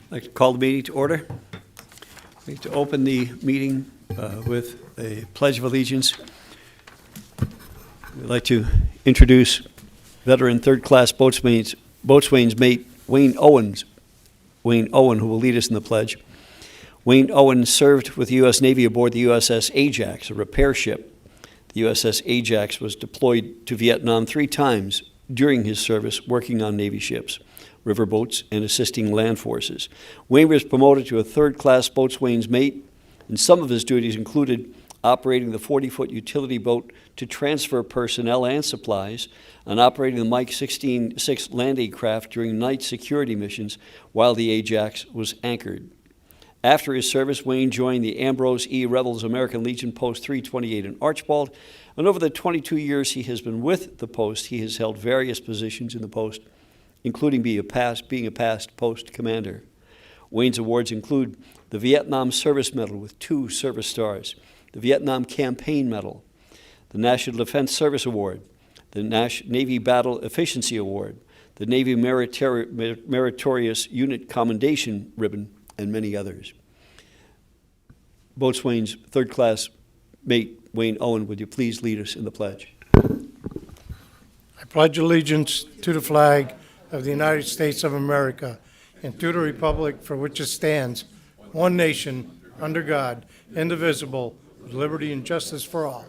I'd like to call the meeting to order. I'd like to open the meeting with a Pledge of Allegiance. We'd like to introduce veteran third-class boatswain's mate Wayne Owen, who will lead us in the pledge. Wayne Owen served with the U.S. Navy aboard the USS Ajax, a repair ship. The USS Ajax was deployed to Vietnam 3 times during his service, working on Navy ships, riverboats, and assisting land forces. Wayne was promoted to a third-class boatswain's mate, and some of his duties included operating the 40-foot utility boat to transfer personnel and supplies, and operating the Mike 16-6 landing craft during night security missions while the Ajax was anchored. After his service, Wayne joined the Ambrose E. Revels American Legion Post 328 in Archbald, and over the 22 years he has been with the post, he has held various positions in the post, including being a past post commander. Wayne's awards include the Vietnam Service Medal with 2 service stars, the Vietnam Campaign Medal, the National Defense Service Award, the Navy Battle Efficiency Award, the Navy Meritorious Unit Commendation Ribbon, and many others. Boatswain's third-class mate, Wayne Owen, would you please lead us in the pledge? I pledge allegiance to the flag of the United States of America and to the republic for which it stands, one nation, under God, indivisible, with liberty and justice for all.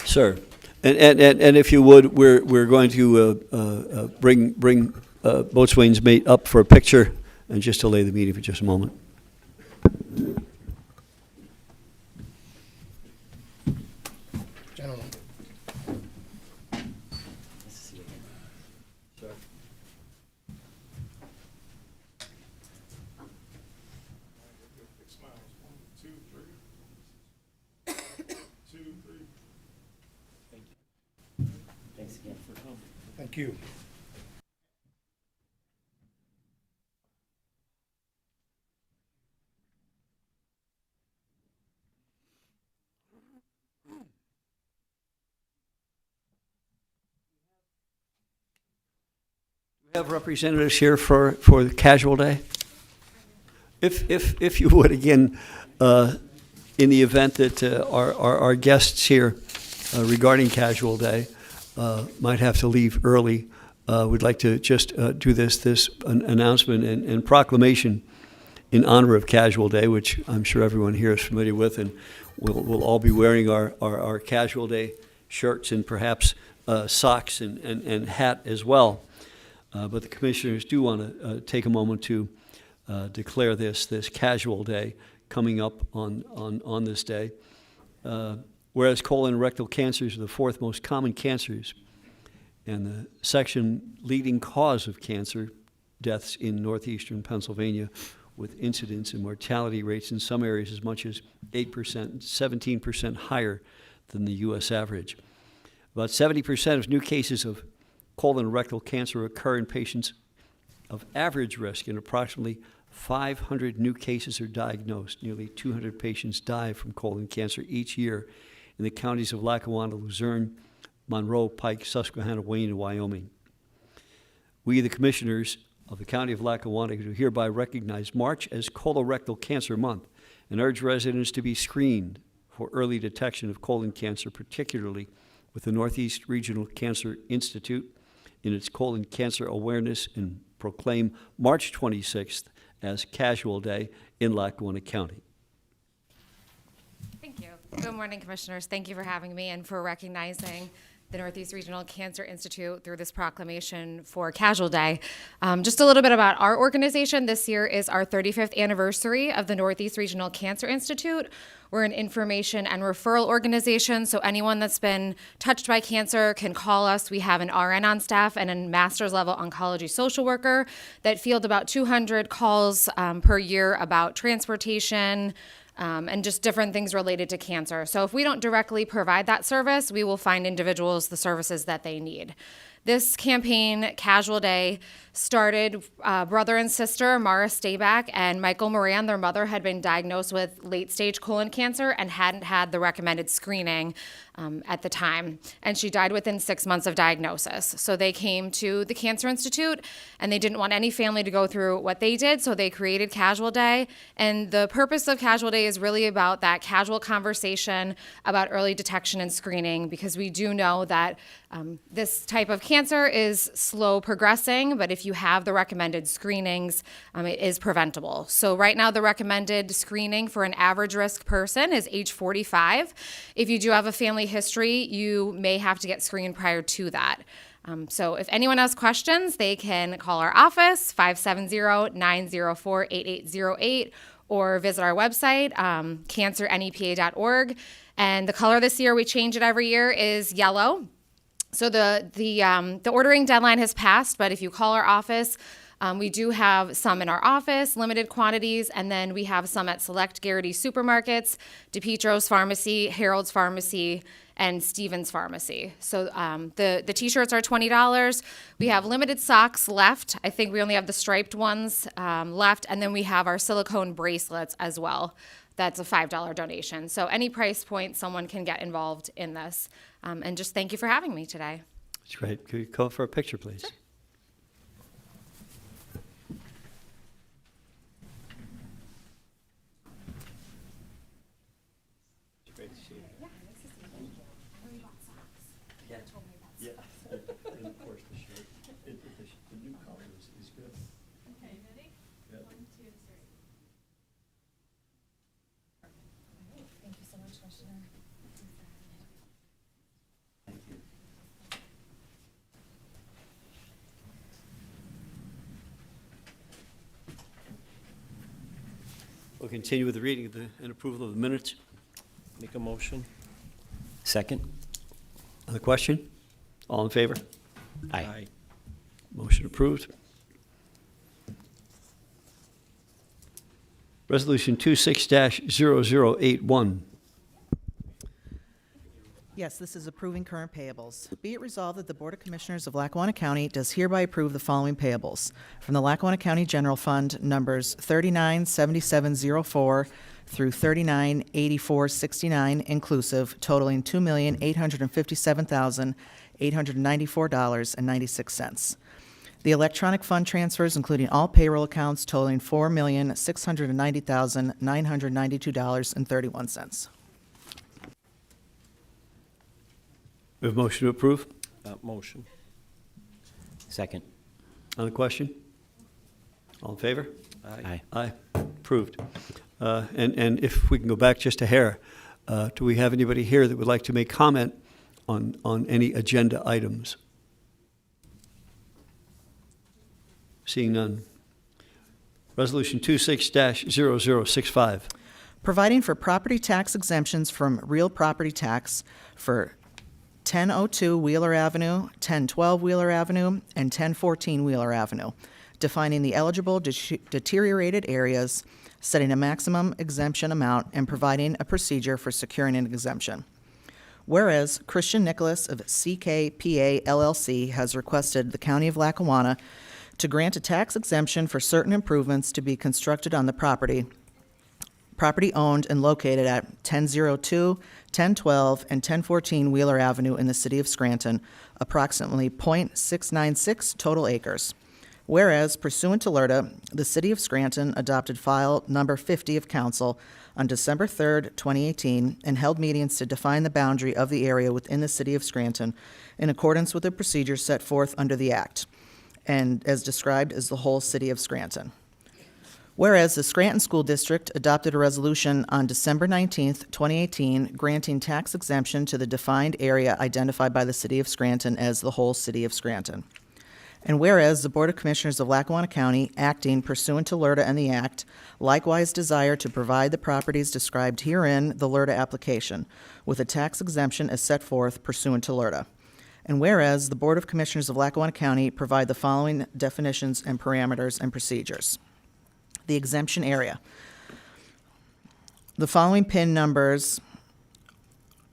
Sir, and if you would, we're going to bring Boatswain's mate up for a picture and just delay the meeting for just a moment. Gentlemen. Thank you. We have representatives here for the casual day. If you would, again, in the event that our guests here regarding casual day might have to leave early, we'd like to just do this announcement and proclamation in honor of Casual Day, which I'm sure everyone here is familiar with, and we'll all be wearing our Casual Day shirts and perhaps socks and hat as well. But the commissioners do want to take a moment to declare this Casual Day coming up on this day. Whereas colon and rectal cancers are the 4th most common cancers and the second leading cause of cancer deaths in northeastern Pennsylvania, with incidence and mortality rates in some areas as much as 8%, 17% higher than the U.S. average. About 70% of new cases of colon and rectal cancer occur in patients of average risk, and approximately 500 new cases are diagnosed. Nearly 200 patients die from colon cancer each year in the counties of Lackawanna, Luzerne, Monroe, Pike, Susquehanna, Wayne, and Wyoming. We, the commissioners of the County of Lackawanna, do hereby recognize March as Colorectal Cancer Month and urge residents to be screened for early detection of colon cancer, particularly with the Northeast Regional Cancer Institute in its colon cancer awareness, and proclaim March 26th as Casual Day in Lackawanna County. Thank you. Good morning, Commissioners. Thank you for having me and for recognizing the Northeast Regional Cancer Institute through this proclamation for Casual Day. Just a little bit about our organization. This year is our 35th anniversary of the Northeast Regional Cancer Institute. We're an information and referral organization, so anyone that's been touched by cancer can call us. We have an RN on staff and a master's level oncology social worker that field about 200 calls per year about transportation, and just different things related to cancer. So if we don't directly provide that service, we will find individuals the services that they need. This campaign, Casual Day, started brother and sister Mara Stayback and Michael Moran. Their mother had been diagnosed with late-stage colon cancer and hadn't had the recommended screening at the time. And she died within 6 months of diagnosis. So they came to the Cancer Institute, and they didn't want any family to go through what they did, so they created Casual Day. And the purpose of Casual Day is really about that casual conversation about early detection and screening, because we do know that this type of cancer is slow progressing, but if you have the recommended screenings, it is preventable. So right now, the recommended screening for an average risk person is age 45. If you do have a family history, you may have to get screened prior to that. So if anyone has questions, they can call our office, 570-904-8808, or visit our website, cancernepa.org. And the color this year, we change it every year, is yellow. So the ordering deadline has passed, but if you call our office, we do have some in our office, limited quantities, and then we have some at select Garrity supermarkets, DePietro's Pharmacy, Harold's Pharmacy, and Stevens Pharmacy. So the T-shirts are $20. We have limited socks left. I think we only have the striped ones left, and then we have our silicone bracelets as well. That's a $5 donation. So any price point, someone can get involved in this. And just thank you for having me today. That's great. Could you call for a picture, please? Sure. It's great to see you. Yeah, nice to see you. I know you bought socks. Yeah. You told me about socks. And of course the shirt. The new color is good. Okay, ready? Yep. 1, 2, 3. Thank you so much, Commissioner. Thank you. We'll continue with the reading of and approval of the minutes. Make a motion. Second. On the question? All in favor? Aye. Motion approved. Resolution 26-0081. Yes, this is approving current payables. Be it resolved that the Board of Commissioners of Lackawanna County does hereby approve the following payables. From the Lackawanna County General Fund, numbers 397704 through 398469 inclusive, totaling $2,857,894.96. The electronic fund transfers, including all payroll accounts, totaling $4,690,992.31. We have a motion to approve. Motion. Second. On the question? All in favor? Aye. Aye. Approved. And if we can go back just a hair, do we have anybody here that would like to make comment on any agenda items? Seeing none. Resolution 26-0065. Providing for property tax exemptions from real property tax for 1002 Wheeler Avenue, 1012 Wheeler Avenue, and 1014 Wheeler Avenue, defining the eligible deteriorated areas, setting a maximum exemption amount, and providing a procedure for securing an exemption. Whereas Christian Nicholas of C.A.S.U.A.L LLC has requested the County of Lackawanna to grant a tax exemption for certain improvements to be constructed on the property owned and located at 1002, 1012, and 1014 Wheeler Avenue in the city of Scranton, approximately .696 total acres. Whereas pursuant to LRTA, the city of Scranton adopted file number 50 of council on December 3rd, 2018, and held meetings to define the boundary of the area within the city of Scranton in accordance with the procedures set forth under the act, and as described as the whole city of Scranton. Whereas the Scranton School District adopted a resolution on December 19th, 2018, granting tax exemption to the defined area identified by the city of Scranton as the whole city of Scranton. And whereas the Board of Commissioners of Lackawanna County, acting pursuant to LRTA and the Act, likewise desire to provide the properties described herein the LRTA application, with a tax exemption as set forth pursuant to LRTA. And whereas the Board of Commissioners of Lackawanna County provide the following definitions and parameters and procedures. The exemption area. The following PIN numbers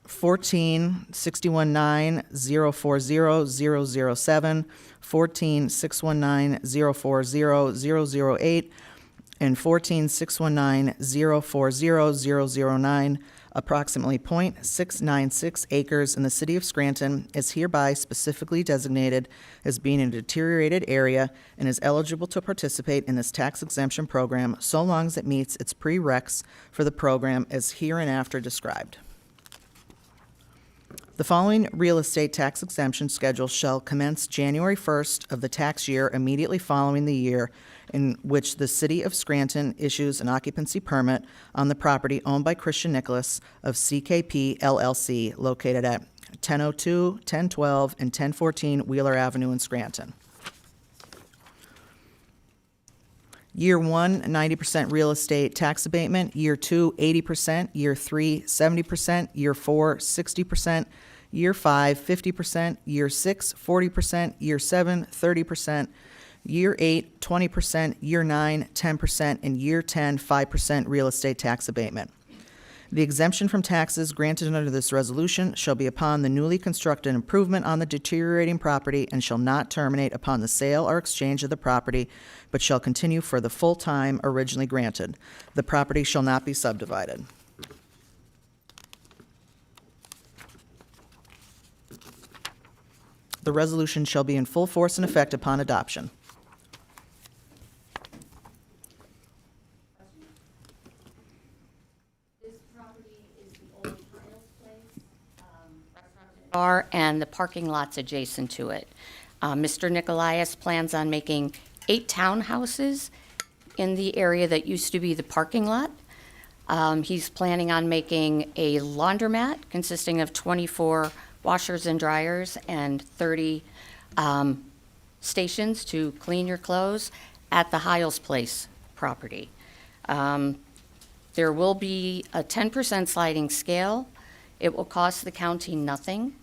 146190400007, 146190400008, and 146190400009, approximately .696 acres in the city of Scranton, is hereby specifically designated as being a deteriorated area and is eligible to participate in this tax exemption program so long as it meets its prereqs for the program as hereinafter described. The following real estate tax exemption schedule shall commence January 1st of the tax year immediately following the year in which the City of Scranton issues an occupancy permit on the property owned by Christian Nicholas of CKP LLC located at 1002, 1012, and 1014 Wheeler Avenue in Scranton. Year 1, 90% real estate tax abatement. Year 2, 80%. Year 3, 70%. Year 4, 60%. Year 5, 50%. Year 6, 40%. Year 7, 30%. Year 8, 20%. Year 9, 10%. And Year 10, 5% real estate tax abatement. The exemption from taxes granted under this resolution shall be upon the newly constructed improvement on the deteriorating property and shall not terminate upon the sale or exchange of the property, but shall continue for the full time originally granted. The property shall not be subdivided. The resolution shall be in full force and effect upon adoption. Bar and the parking lots adjacent to it. Mr. Nicolaus plans on making 8 townhouses in the area that used to be the parking lot. He's planning on making a laundromat consisting of 24 washers and dryers and 30 stations to clean your clothes at the C.A.S.U.A.L Place property. There will be a 10% sliding scale. It will cost the county nothing.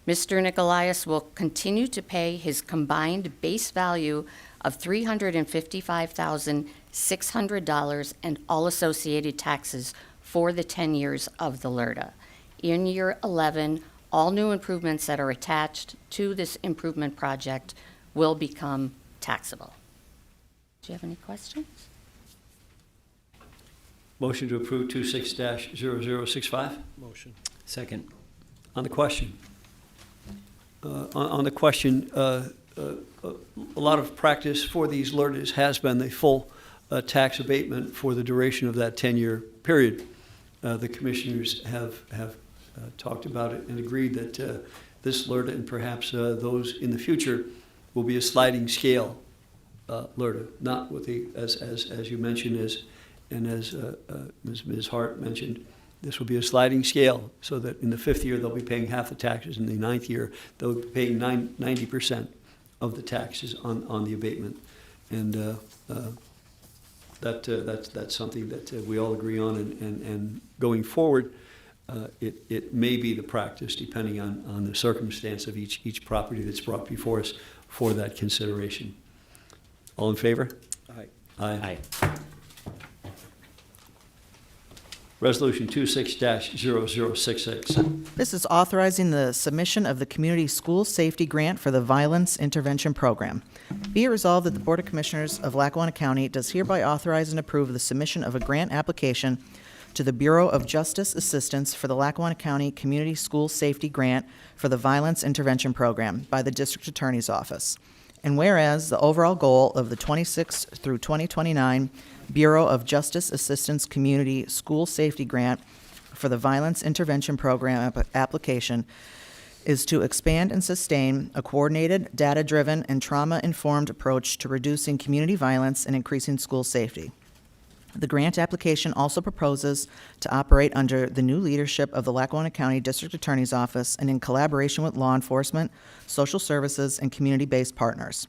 Mr. Nicolaus will continue to pay his combined base value of $355,600 and all associated taxes for the 10 years of the LRTA. In year 11, all new improvements that are attached to this improvement project will become taxable. Do you have any questions? Motion to approve 26-0065. Motion. Second. On the question. On the question, a lot of practice for these LRTAs has been the full tax abatement for the duration of that 10-year period. The commissioners have talked about it and agreed that this LRTA and perhaps those in the future will be a sliding scale LRTA, not with the, as you mentioned, and as Ms. Harte mentioned, this will be a sliding scale so that in the 5th year they'll be paying half the taxes. In the 9th year they'll be paying 90% of the taxes on the abatement, and that's something that we all agree on. And going forward, it may be the practice depending on the circumstance of each property that's brought before us for that consideration. All in favor? Aye. Aye. Aye. Resolution 26-0066. This is authorizing the submission of the Community School Safety Grant for the Violence Intervention Program. Be it resolved that the Board of Commissioners of Lackawanna County does hereby authorize and approve the submission of a grant application to the Bureau of Justice Assistance for the Lackawanna County Community School Safety Grant for the Violence Intervention Program by the District Attorney's Office. And whereas the overall goal of the 26 through 2029 Bureau of Justice Assistance Community School Safety Grant for the Violence Intervention Program application is to expand and sustain a coordinated, data-driven, and trauma-informed approach to reducing community violence and increasing school safety. The grant application also proposes to operate under the new leadership of the Lackawanna County District Attorney's Office and in collaboration with law enforcement, social services, and community-based partners.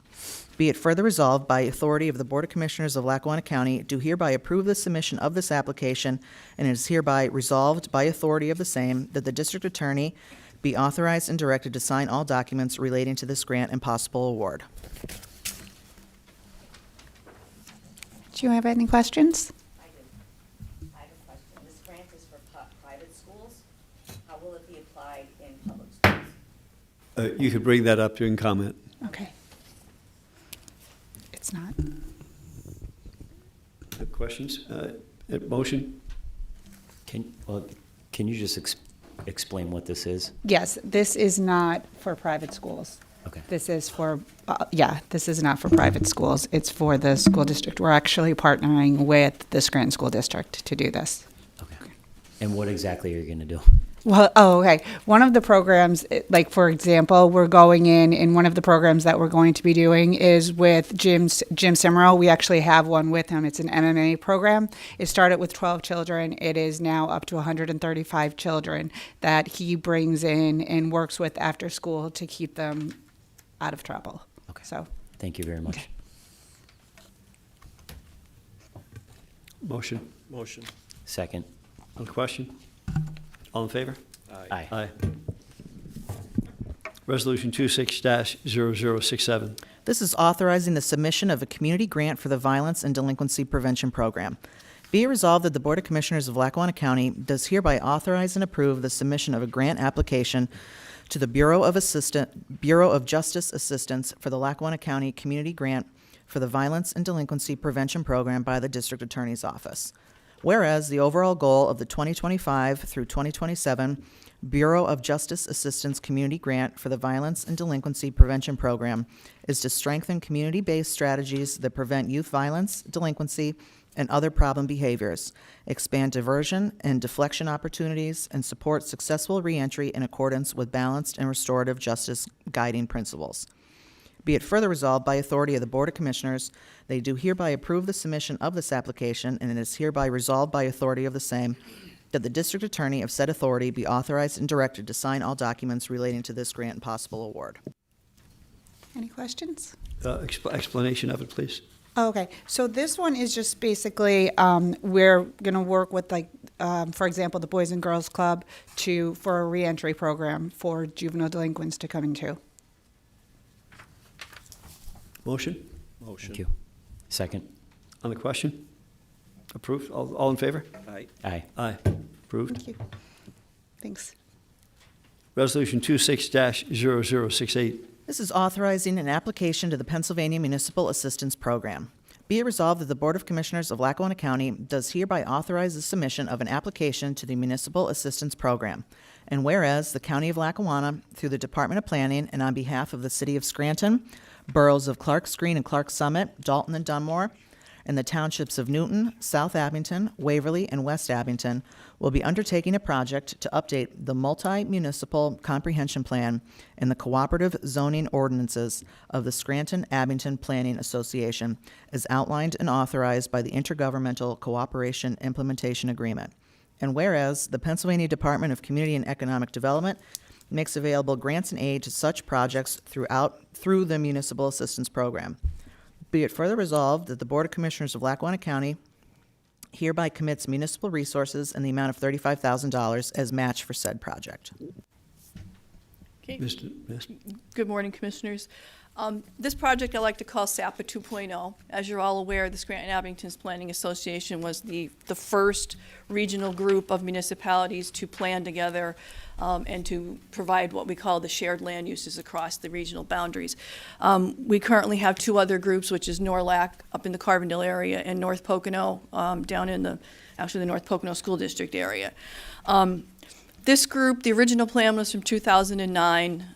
Be it further resolved by authority of the Board of Commissioners of Lackawanna County, do hereby approve the submission of this application, and it is hereby resolved by authority of the same that the District Attorney be authorized and directed to sign all documents relating to this grant and possible award. Do you have any questions? I have a question. This grant is for private schools. How will it be You could bring that up during comment. Okay. It's not. Questions? Motion? Can you just explain what this is? Yes, this is not for private schools. Okay. This is for, this is not for private schools. It's for the school district. We're actually partnering with the Scranton School District to do this. Okay. And what exactly are you going to do? Well, okay. One of the programs, like for example, we're going in one of the programs that we're going to be doing is with Jim Simmerl. We actually have one with him. It's an MMA program. It started with 12 children. It is now up to 135 children that he brings in and works with after school to keep them out of trouble. Okay. So, Thank you very much. Motion? Motion. Second. On the question? All in favor? Aye. Aye. Resolution 26-0067. This is authorizing the submission of a community grant for the Violence and Delinquency Prevention Program. Be it resolved that the Board of Commissioners of Lackawanna County does hereby authorize and approve the submission of a grant application to the Bureau of Justice Assistance for the Lackawanna County Community Grant for the Violence and Delinquency Prevention Program by the District Attorney's Office. Whereas the overall goal of the 2025 through 2027 Bureau of Justice Assistance Community Grant for the Violence and Delinquency Prevention Program is to strengthen community-based strategies that prevent youth violence, delinquency, and other problem behaviors, expand diversion and deflection opportunities, and support successful reentry in accordance with balanced and restorative justice guiding principles. Be it further resolved by authority of the Board of Commissioners, they do hereby approve the submission of this application, and it is hereby resolved by authority of the same that the District Attorney of said authority be authorized and directed to sign all documents relating to this grant and possible award. any questions? Explanation of it, please. Okay, so this one is just basically, we're gonna work with like, for example, the Boys and Girls Club for a reentry program for juvenile delinquents to come into. Motion? Motion. Thank you. Second. On the question? Approved? All in favor? Aye. Aye. Aye. Approved. Thank you. Thanks. Resolution 26-0068. This is authorizing an application to the Pennsylvania Municipal Assistance Program. Be it resolved that the Board of Commissioners of Lackawanna County does hereby authorize the submission of an application to the Municipal Assistance Program. And whereas the County of Lackawanna, through the Department of Planning and on behalf of the City of Scranton, boroughs of Clarks Green and Clarks Summit, Dalton and Dunmore, and the townships of Newton, South Abington, Waverly, and West Abington will be undertaking a project to update the multi-municipal comprehension plan and the cooperative zoning ordinances of the Scranton-Abington Planning Association as outlined and authorized by the Intergovernmental Cooperation Implementation Agreement. And whereas the Pennsylvania Department of Community and Economic Development makes available grants and aid to such projects through the Municipal Assistance Program. Be it further resolved that the Board of Commissioners of Lackawanna County hereby commits municipal resources in the amount of $35,000 as match for said project. Okay. Mr. Good morning, Commissioners. This project I like to call SAPA 2.0. As you're all aware, the Scranton-Abington's Planning Association was the first regional group of municipalities to plan together and to provide what we call the shared land uses across the regional boundaries. We currently have two other groups, which is NORLAC up in the Carbondale area and North Pocono down in the North Pocono School District area. This group, the original plan was from 2009.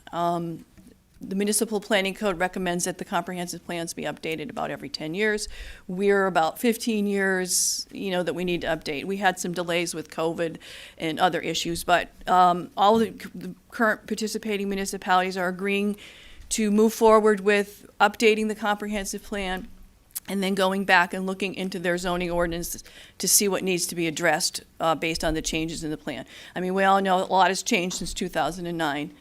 The Municipal Planning Code recommends that the comprehensive plans be updated about every 10 years. We're about 15 years, that we need to update. We had some delays with COVID and other issues, but all the current participating municipalities are agreeing to move forward with updating the comprehensive plan and then going back and looking into their zoning ordinance to see what needs to be addressed based on the changes in the plan. I mean, we all know a lot has changed since 2009.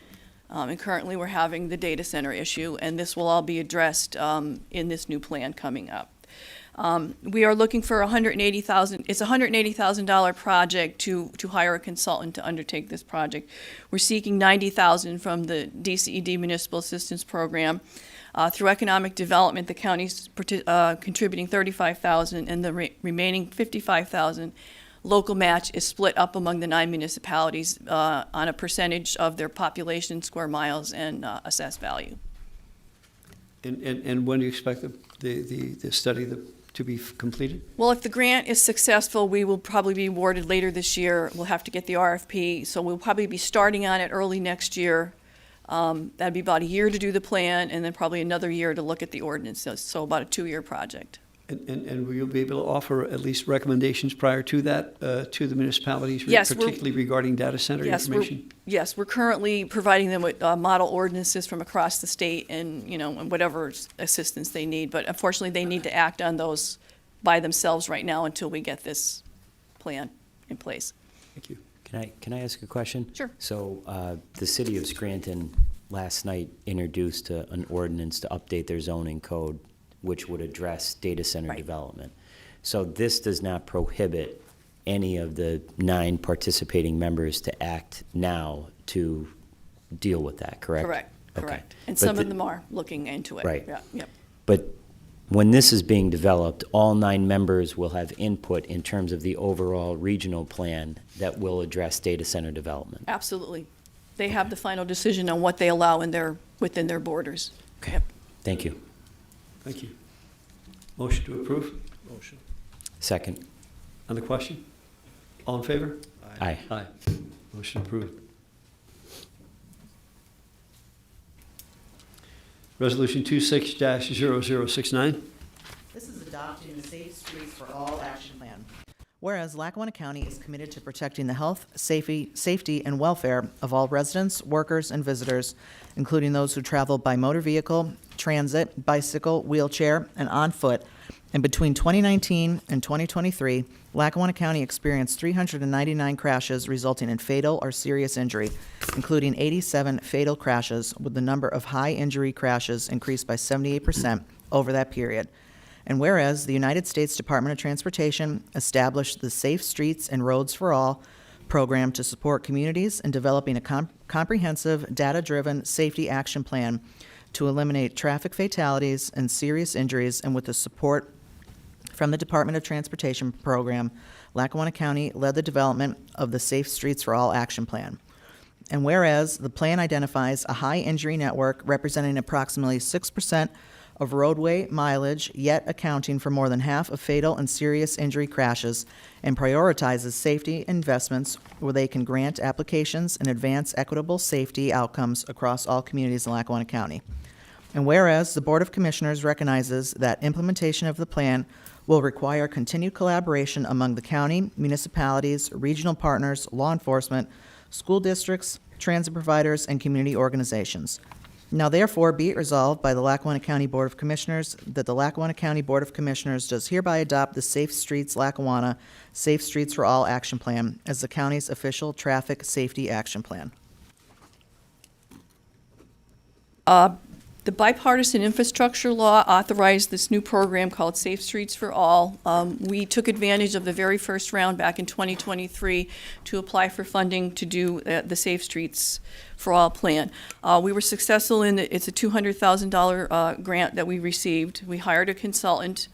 And currently we're having the data center issue, and this will all be addressed in this new plan coming up. We are looking for $180,000. It's a $180,000 project to hire a consultant to undertake this project. We're seeking $90,000 from the DCED Municipal Assistance Program. Through economic development, the county's contributing $35,000, and the remaining $55,000 local match is split up among the 9 municipalities on a percentage of their population, square miles, and assessed value. And when do you expect the study to be completed? Well, if the grant is successful, we will probably be awarded later this year. We'll have to get the RFP, so we'll probably be starting on it early next year. That'd be about a year to do the plan, and then probably another year to look at the ordinance, so about a 2-year project. And will you be able to offer at least recommendations prior to that, to the municipalities? Yes, we're- particularly regarding data center information? Yes, we're currently providing them with model ordinances from across the state and, and whatever assistance they need. But unfortunately, they need to act on those by themselves right now until we get this plan in place. Thank you. Can I ask a question? Sure. So the city of Scranton last night introduced an ordinance to update their zoning code, which would address data center Right. development. So this does not prohibit any of the 9 participating members to act now to deal with that, correct? Correct, Okay. correct. And But some the- of them are looking into it. Right. Yeah, yep. But when this is being developed, all 9 members will have input in terms of the overall regional plan that will address data center development. Absolutely. They have the final decision on what they allow within their borders. Okay, Yep. thank you. Thank you. Motion to approve? Motion. Second. On the question? All in favor? Aye. Aye. Motion approved. Resolution 26-0069. This is adopting the Safe Streets for All Action Plan. Whereas Lackawanna County is committed to protecting the health, safety, and welfare of all residents, workers, and visitors, including those who travel by motor vehicle, transit, bicycle, wheelchair, and on foot. And between 2019 and 2023, Lackawanna County experienced 399 crashes resulting in fatal or serious injury, including 87 fatal crashes, with the number of high-injury crashes increased by 78% over that period. And whereas the United States Department of Transportation established the Safe Streets and Roads for All program to support communities in developing a comprehensive, data-driven safety action plan to eliminate traffic fatalities and serious injuries, and with the support from the Department of Transportation program, Lackawanna County led the development of the Safe Streets for All action plan. And whereas the plan identifies a high injury network representing approximately 6% of roadway mileage, yet accounting for more than half of fatal and serious injury crashes, and prioritizes safety investments where they can grant applications and advance equitable safety outcomes across all communities in Lackawanna County. And whereas the Board of Commissioners recognizes that implementation of the plan will require continued collaboration among the county, municipalities, regional partners, law enforcement, school districts, transit providers, and community organizations. Now therefore be it resolved by the Lackawanna County Board of Commissioners that the Lackawanna County Board of Commissioners does hereby adopt the Safe Streets Lackawanna Safe Streets for All action plan as the county's official traffic safety action plan. The bipartisan infrastructure law authorized this new program called Safe Streets for All. We took advantage of the very first round back in 2023 to apply for funding to do the Safe Streets for All plan. We were successful in it's a $200,000 grant that we received. We hired a consultant.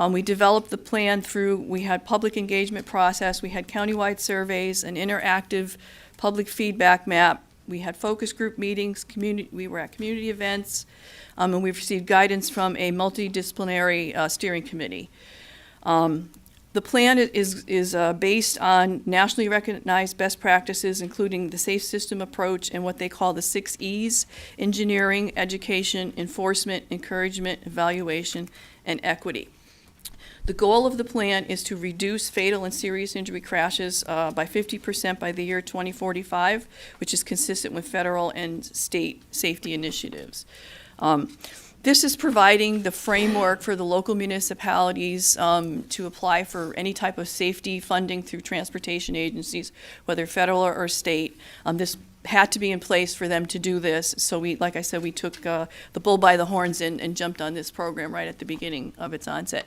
We developed the plan we had public engagement process, we had countywide surveys, an interactive public feedback map. We had focus group meetings, we were at community events, and we've received guidance from a multidisciplinary steering committee. The plan is based on nationally recognized best practices, including the safe system approach and what they call the 6 E's: engineering, education, enforcement, encouragement, evaluation, and equity. The goal of the plan is to reduce fatal and serious injury crashes by 50% by the year 2045, which is consistent with federal and state safety initiatives. This is providing the framework for the local municipalities to apply for any type of safety funding through transportation agencies, whether federal or state. This had to be in place for them to do this. So we, like I said, we took the bull by the horns and jumped on this program right at the beginning of its onset.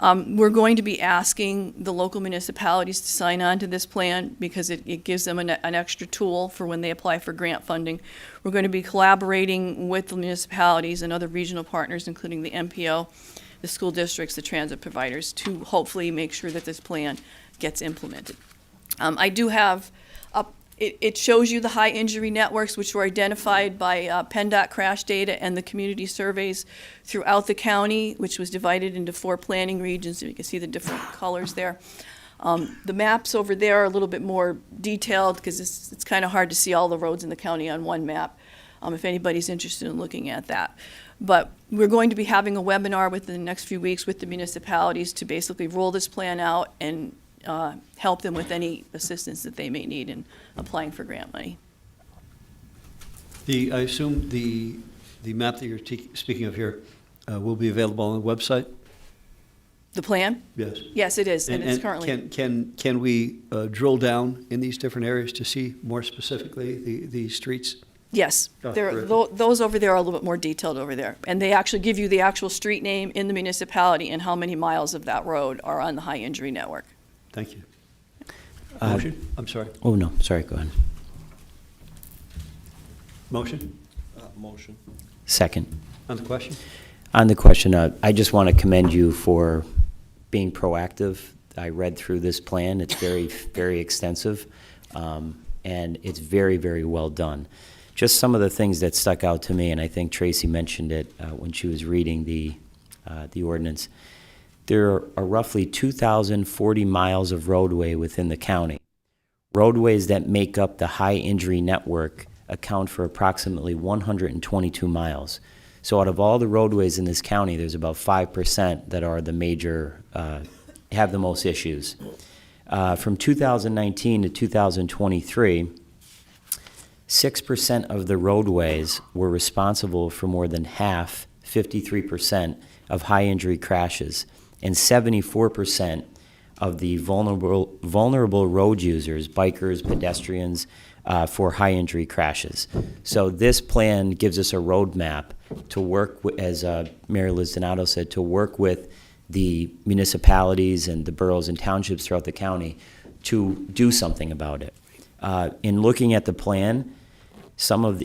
We're going to be asking the local municipalities to sign on to this plan because it gives them an extra tool for when they apply for grant funding. We're going to be collaborating with the municipalities and other regional partners, including the MPO, the school districts, the transit providers, to hopefully make sure that this plan gets implemented. I do have, it shows you the high injury networks which were identified by PennDOT crash data and the community surveys throughout the county, which was divided into 4 planning regions. So you can see the different colors there. The maps over there are a little bit more detailed because it's kind of hard to see all the roads in the county on one map, if anybody's interested in looking at that. But we're going to be having a webinar within the next few weeks with the municipalities to basically roll this plan out and help them with any assistance that they may need in applying for grant money. I assume the map that you're speaking of here will be available on the website? The plan? Yes. Yes, it is, and it's currently. Can we drill down in these different areas to see more specifically the streets? Yes, Oh, those over there are a little bit more detailed over there. And they actually give you the actual street name in the municipality and how many miles of that road are on the high injury network. Thank you. Motion? I'm sorry. Oh, no, sorry, go ahead. Motion? Motion. Second. On the question? On the question, I just want to commend you for being proactive. I read through this plan. It's very, very extensive, and it's very, very well done. Just some of the things that stuck out to me, and I think Traci mentioned it when she was reading the ordinance. There are roughly 2,040 miles of roadway within the county. Roadways that make up the high injury network account for approximately 122 miles. So out of all the roadways in this county, there's about 5% that are the major, have the most issues. From 2019 to 2023, 6% of the roadways were responsible for more than half, 53%, of high injury crashes, and 74% of the vulnerable road users, bikers, pedestrians, for high injury crashes. So this plan gives us a roadmap to work, as Mary Liz Donato said, to work with the municipalities and the boroughs and townships throughout the county to do something about it. In looking at the plan,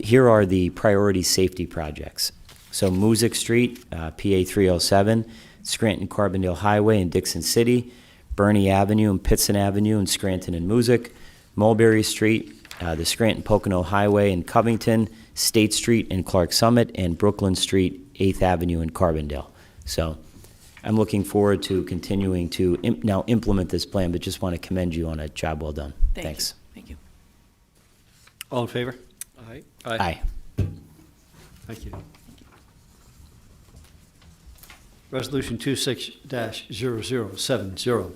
here are the priority safety projects. So Music Street, PA 307, Scranton Carbondale Highway in Dixon City, Bernie Avenue and Pitson Avenue in Scranton and Music, Mulberry Street, the Scranton Pocono Highway in Covington, State Street in Clark Summit, and Brooklyn Street, 8th Avenue in Carbondale. So I'm looking forward to continuing to now implement this plan, but just want to commend you on a job well done. Thanks. Thank you. All in favor? Aye. Aye. Thank you. Resolution 26-0070.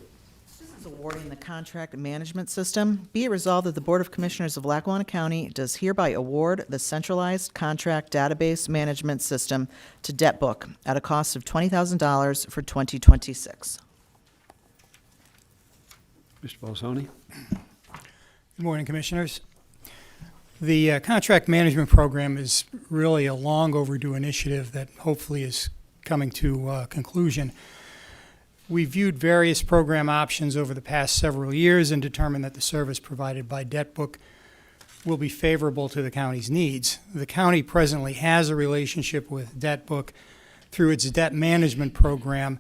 This is awarding the contract management system. Be it resolved that the Board of Commissioners of Lackawanna County does hereby award the centralized contract database management system to DebtBook at a cost of $20,000 for 2026. Mr. Bolzoni? Good morning, Commissioners. The contract management program is really a long overdue initiative that hopefully is coming to conclusion. We viewed various program options over the past several years and determined that the service provided by DebtBook will be favorable to the county's needs. The county presently has a relationship with DebtBook through its debt management program.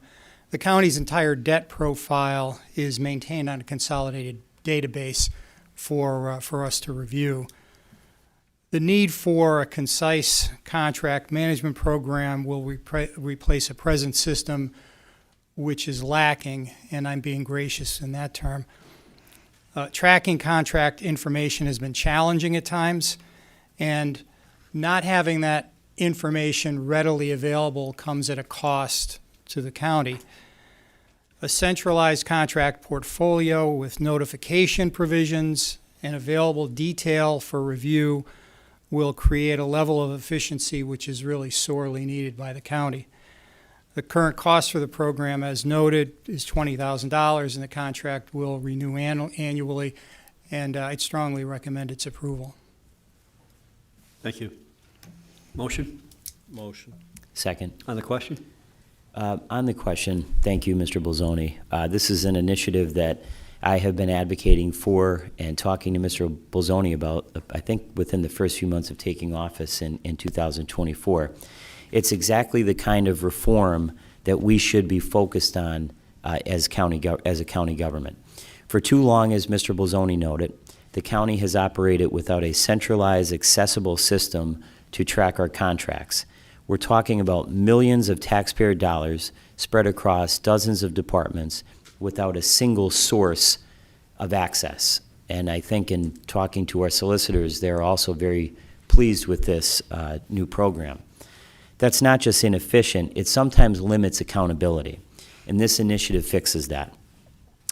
The county's entire debt profile is maintained on a consolidated database for us to review. The need for a concise contract management program will replace a present system which is lacking, and I'm being gracious in that term. Tracking contract information has been challenging at times, and not having that information readily available comes at a cost to the county. A centralized contract portfolio with notification provisions and available detail for review will create a level of efficiency which is really sorely needed by the county. The current cost for the program, as noted, is $20,000, and the contract will renew annually, and I'd strongly recommend its approval. Thank you. Motion? Motion. Second. On the question? On the question, thank you, Mr. Bolzoni. This is an initiative that I have been advocating for and talking to Mr. Bolzoni about, I think, within the first few months of taking office in 2024. It's exactly the kind of reform that we should be focused on as a county government. For too long, as Mr. Bolzoni noted, the county has operated without a centralized, accessible system to track our contracts. We're talking about millions of taxpayer dollars spread across dozens of departments without a single source of access. And I think in talking to our solicitors, they're also very pleased with this new program. That's not just inefficient, it sometimes limits accountability. And this initiative fixes that.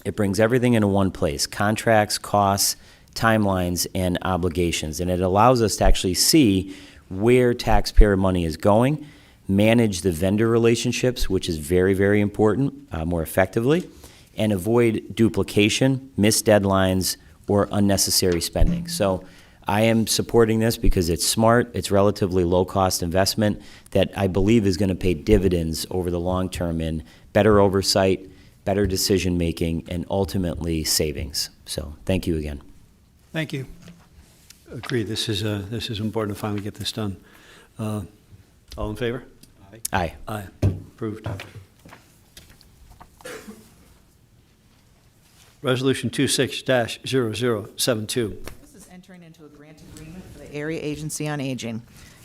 It brings everything into one place: contracts, costs, timelines, and obligations. And it allows us to actually see where taxpayer money is going, manage the vendor relationships, which is very, very important, more effectively, and avoid duplication, missed deadlines, or unnecessary spending. So I am supporting this because it's smart, it's relatively low-cost investment that I believe is going to pay dividends over the long term in better oversight, better decision-making, and ultimately savings. So thank you again. Thank you. Agreed. This is important to finally get this done. All in favor? Aye. Aye. Approved. Resolution 26-0072. This is entering into a grant agreement for the Area Agency on Aging.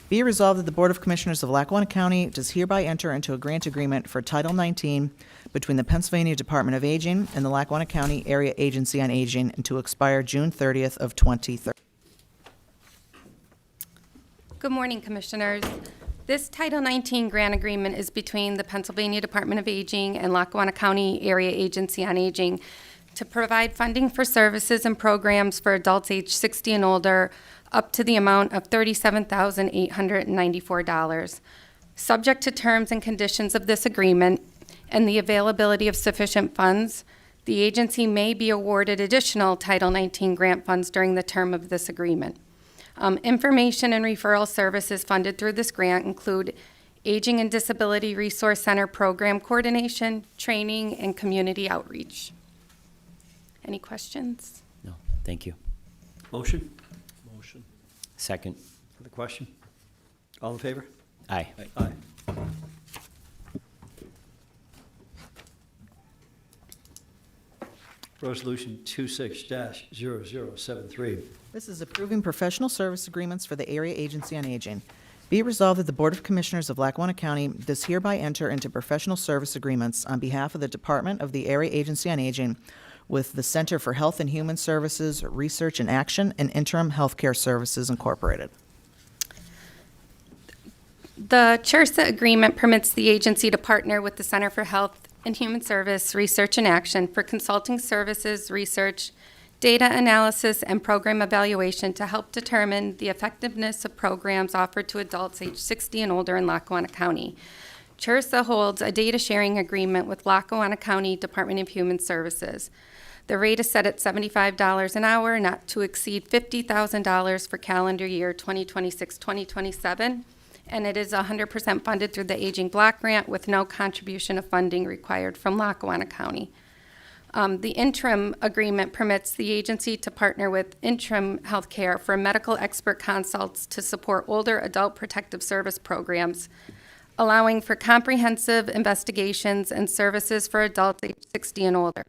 Be it resolved that the Board of Commissioners of Lackawanna County does hereby enter into a grant agreement for Title 19 between the Pennsylvania Department of Aging and the Lackawanna County Area Agency on Aging, and to expire June 30th of 2030. Good morning, Commissioners. This Title 19 grant agreement is between the Pennsylvania Department of Aging and Lackawanna County Area Agency on Aging to provide funding for services and programs for adults age 60 and older up to the amount of $37,894. Subject to terms and conditions of this agreement and the availability of sufficient funds, the agency may be awarded additional Title 19 grant funds during the term of this agreement. Information and referral services funded through this grant include Aging and Disability Resource Center program coordination, training, and community outreach. Any questions? No, thank you. Motion? Second. For the question? All in favor? Aye. Aye. Resolution 26-0073. This is approving professional service agreements for the Area Agency on Aging. Be it resolved that the Board of Commissioners of Lackawanna County does hereby enter into professional service agreements on behalf of the Department of the Area Agency on Aging with the Center for Health and Human Services, Research and Action, and Interim Healthcare Services Incorporated. The C.A.S.U.A.L agreement permits the agency to partner with the Center for Health and Human Service, Research and Action for consulting services, research, data analysis, and program evaluation to help determine the effectiveness of programs offered to adults age 60 and older in Lackawanna County. C.A.S.U.A.L holds a data sharing agreement with Lackawanna County Department of Human Services. The rate is set at $75 an hour, not to exceed $50,000 for calendar year 2026-2027, and it is 100% funded through the Aging Block Grant with no contribution of funding required from Lackawanna County. The interim agreement permits the agency to partner with Interim Healthcare for medical expert consults to support older adult protective service programs, allowing for comprehensive investigations and services for adults age 60 and older.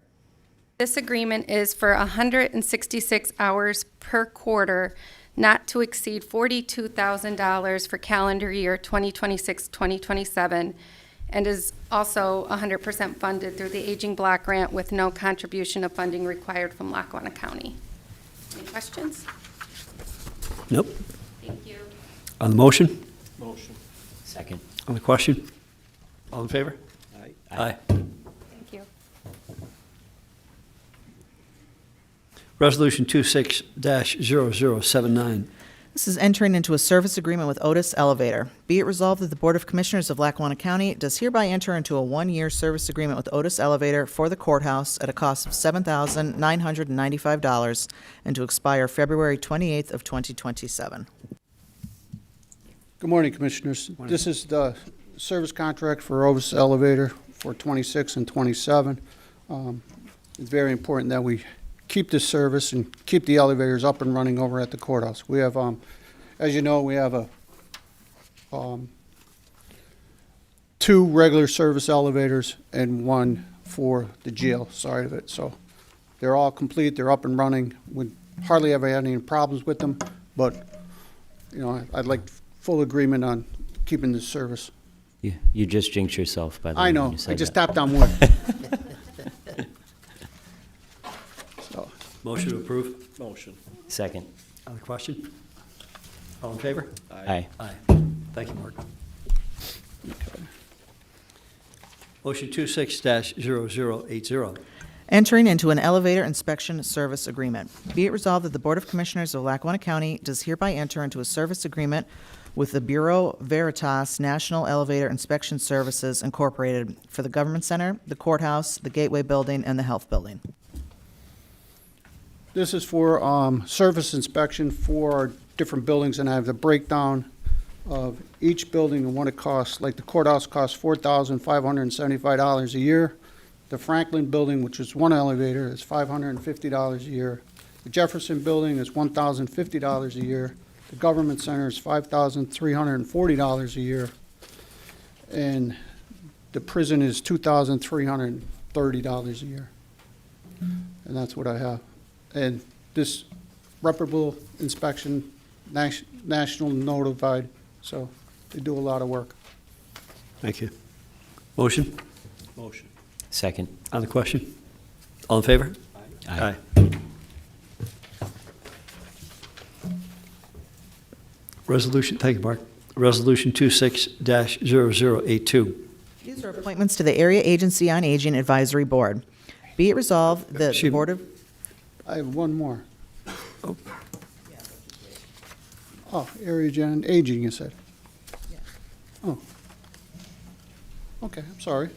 This agreement is for 166 hours per quarter, not to exceed $42,000 for calendar year 2026-2027, and is also 100% funded through the Aging Block Grant with no contribution of funding required from Lackawanna County. Any questions? Nope. Thank you. On the motion? Second. On the question? All in favor? Aye. Thank you. Resolution 26-0079. This is entering into a service agreement with Otis Elevator. Be it resolved that the Board of Commissioners of Lackawanna County does hereby enter into a one-year service agreement with Otis Elevator for the courthouse at a cost of $7,995 and to expire February 28th of 2027. Good morning, Commissioners. This is the service contract for Otis Elevator for 26 and 27. It's very important that we keep this service and keep the elevators up and running over at the courthouse. We have, as you know, we have two regular service elevators and one for the jail side of it. So They're all complete, they're up and running. We hardly ever had any problems with them, but, you know, I'd like full agreement on keeping this service. You just jinxed yourself, by the way. I when know, you said I just that. tapped on wood. So, Motion to approve? Motion. Second. On the question? All in favor? Aye. Aye. Thank you, Mark. Motion 26-0080. Entering into an elevator inspection service agreement. Be it resolved that the Board of Commissioners of Lackawanna County does hereby enter into a service agreement with the Bureau Veritas National Elevator Inspection Services Incorporated for the Government Center, the Courthouse, the Gateway Building, and the Health Building. this is for service inspection for our different buildings, and I have the breakdown of each building and what it costs. Like the courthouse costs $4,575 a year. The Franklin building, which is one elevator, is $550 a year. The Jefferson building is $1,050 a year. The government center is $5,340 a year. And the prison is $2,330 a year. And that's what I have. And this reputable inspection, national notified, so they do a lot of work. Thank you. Motion? Motion. Second. On the question? All in favor? Aye. Resolution, thank you, Mark. Resolution 26-0082. These are appointments to the Area Agency on Aging Advisory Board. Be it resolved that the Excuse me. Board of... I have one more. Oh, area gen aging, you said? Oh. Okay, I'm sorry.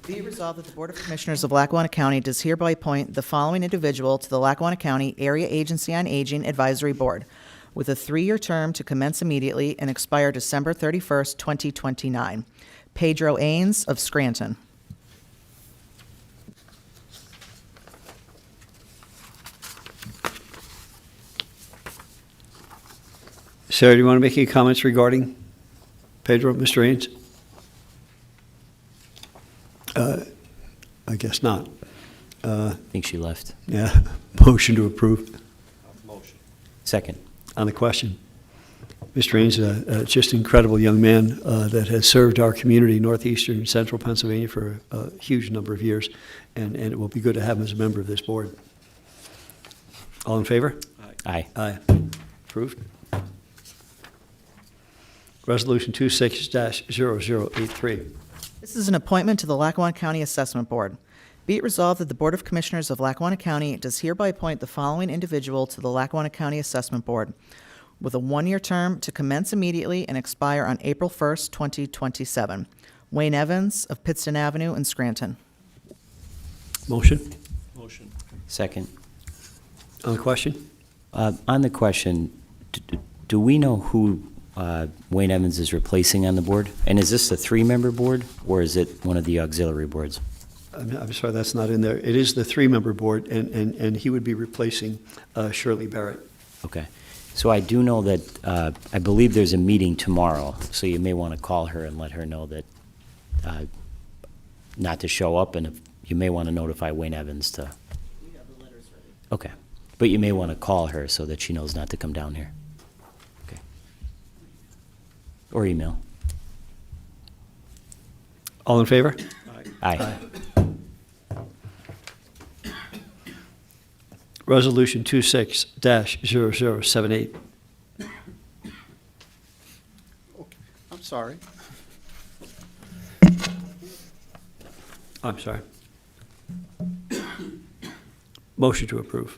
Be it resolved that the Board of Commissioners of Lackawanna County does hereby appoint the following individual to the Lackawanna County Area Agency on Aging Advisory Board with a 3-year term to commence immediately and expire December 31st, 2029. Pedro Ains of Scranton. Sarah, do you want to make any comments regarding Pedro, Mr. Ains? I guess not. I think she left. Yeah, motion to approve. Motion. Second. On the question. Mr. Ains, just an incredible young man that has served our community, northeastern and central Pennsylvania, for a huge number of years, and it will be good to have him as a member of this board. All in favor? Aye. Aye. Approved. Resolution 26-0083. This is an appointment to the Lackawanna County Assessment Board. Be it resolved that the Board of Commissioners of Lackawanna County does hereby appoint the following individual to the Lackawanna County Assessment Board with a 1-year term to commence immediately and expire on April 1st, 2027. Wayne Evans of Pittston Avenue in Scranton. Motion? Motion. Second. On the question? On the question, do we know who Wayne Evans is replacing on the board? And is this a 3-member board, or is it one of the auxiliary boards? I'm sorry, that's not in there. It is the 3-member board, and he would be replacing Shirley Barrett. Okay. So I do know that, I believe there's a meeting tomorrow, so you may want to call her and let her know that not to show up, and if you may want to notify Wayne Evans to. We have the letters ready. Okay. But you may want to call her so that she knows not to come down here. Okay. Or email. All in favor? Aye. Resolution 26-0078. I'm sorry. I'm sorry. Motion to approve.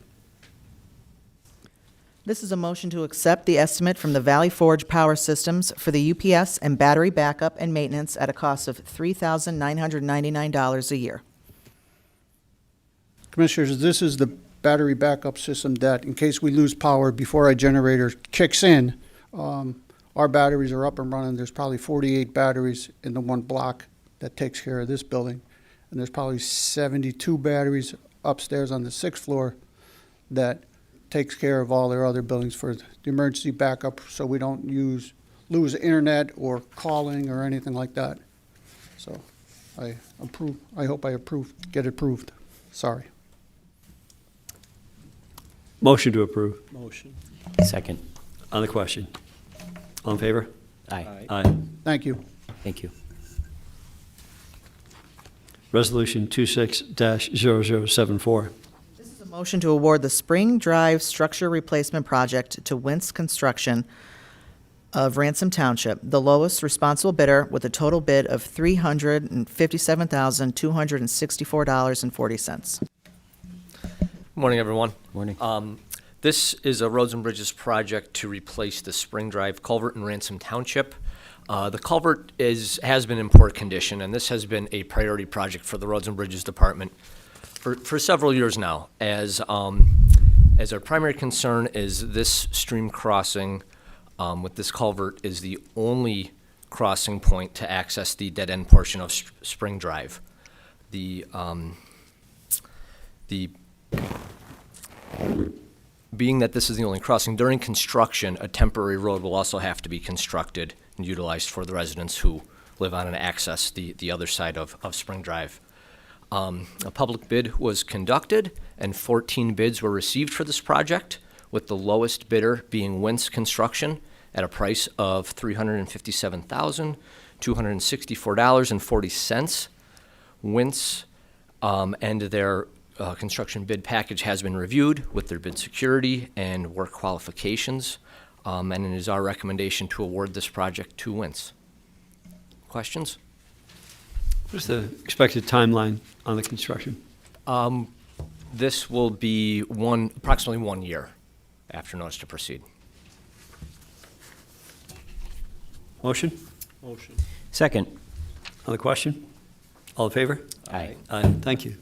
This is a motion to accept the estimate from the Valley Forge Power Systems for the UPS and battery backup and maintenance at a cost of $3,999 a year. Commissioners, this is the battery backup system that, in case we lose power before our generator kicks in, our batteries are up and running. There's probably 48 batteries in the one block that takes care of this building. And there's probably 72 batteries upstairs on the 6th floor that takes care of all their other buildings for the emergency backup, so we don't lose internet or calling or anything like that. So I hope I get approved. Sorry. Motion to approve. Motion. Second. On the question. All in favor? Aye. Aye. Thank you. Thank you. Resolution 26-0074. This is a motion to award the Spring Drive Structure Replacement Project to Wince Construction of Ransom Township, the lowest responsible bidder, with a total bid of $357,264.40. Morning, everyone. Morning. This is a Roads and Bridges project to replace the Spring Drive culvert in Ransom Township. The culvert has been in poor condition, and this has been a priority project for the Roads and Bridges Department for several years now, as our primary concern is this stream crossing with this culvert is the only crossing point to access the dead-end portion of Spring Drive. Being that this is the only crossing, during construction, a temporary road will also have to be constructed and utilized for the residents who live on and access the other side of Spring Drive. A public bid was conducted, and 14 bids were received for this project, with the lowest bidder being Wince Construction at a price of $357,264.40. Wince and their construction bid package has been reviewed with their bid security and work qualifications, and it is our recommendation to award this project to Wince. Questions? What is the expected timeline on the construction? This will be approximately 1 year after notice to proceed. Motion? Motion. Second. On the question? All in favor? Aye. Aye. Thank you.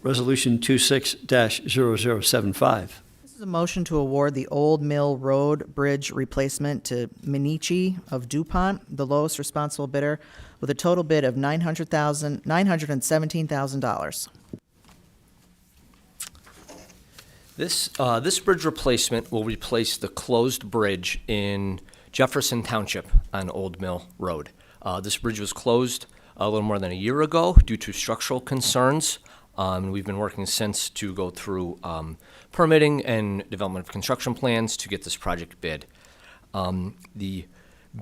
Resolution 26-0075. This is a motion to award the Old Mill Road Bridge replacement to Minichi of DuPont, the lowest responsible bidder, with a total bid of $917,000. This bridge replacement will replace the closed bridge in Jefferson Township on Old Mill Road. This bridge was closed a little more than a year ago due to structural concerns. We've been working since to go through permitting and development of construction plans to get this project bid. The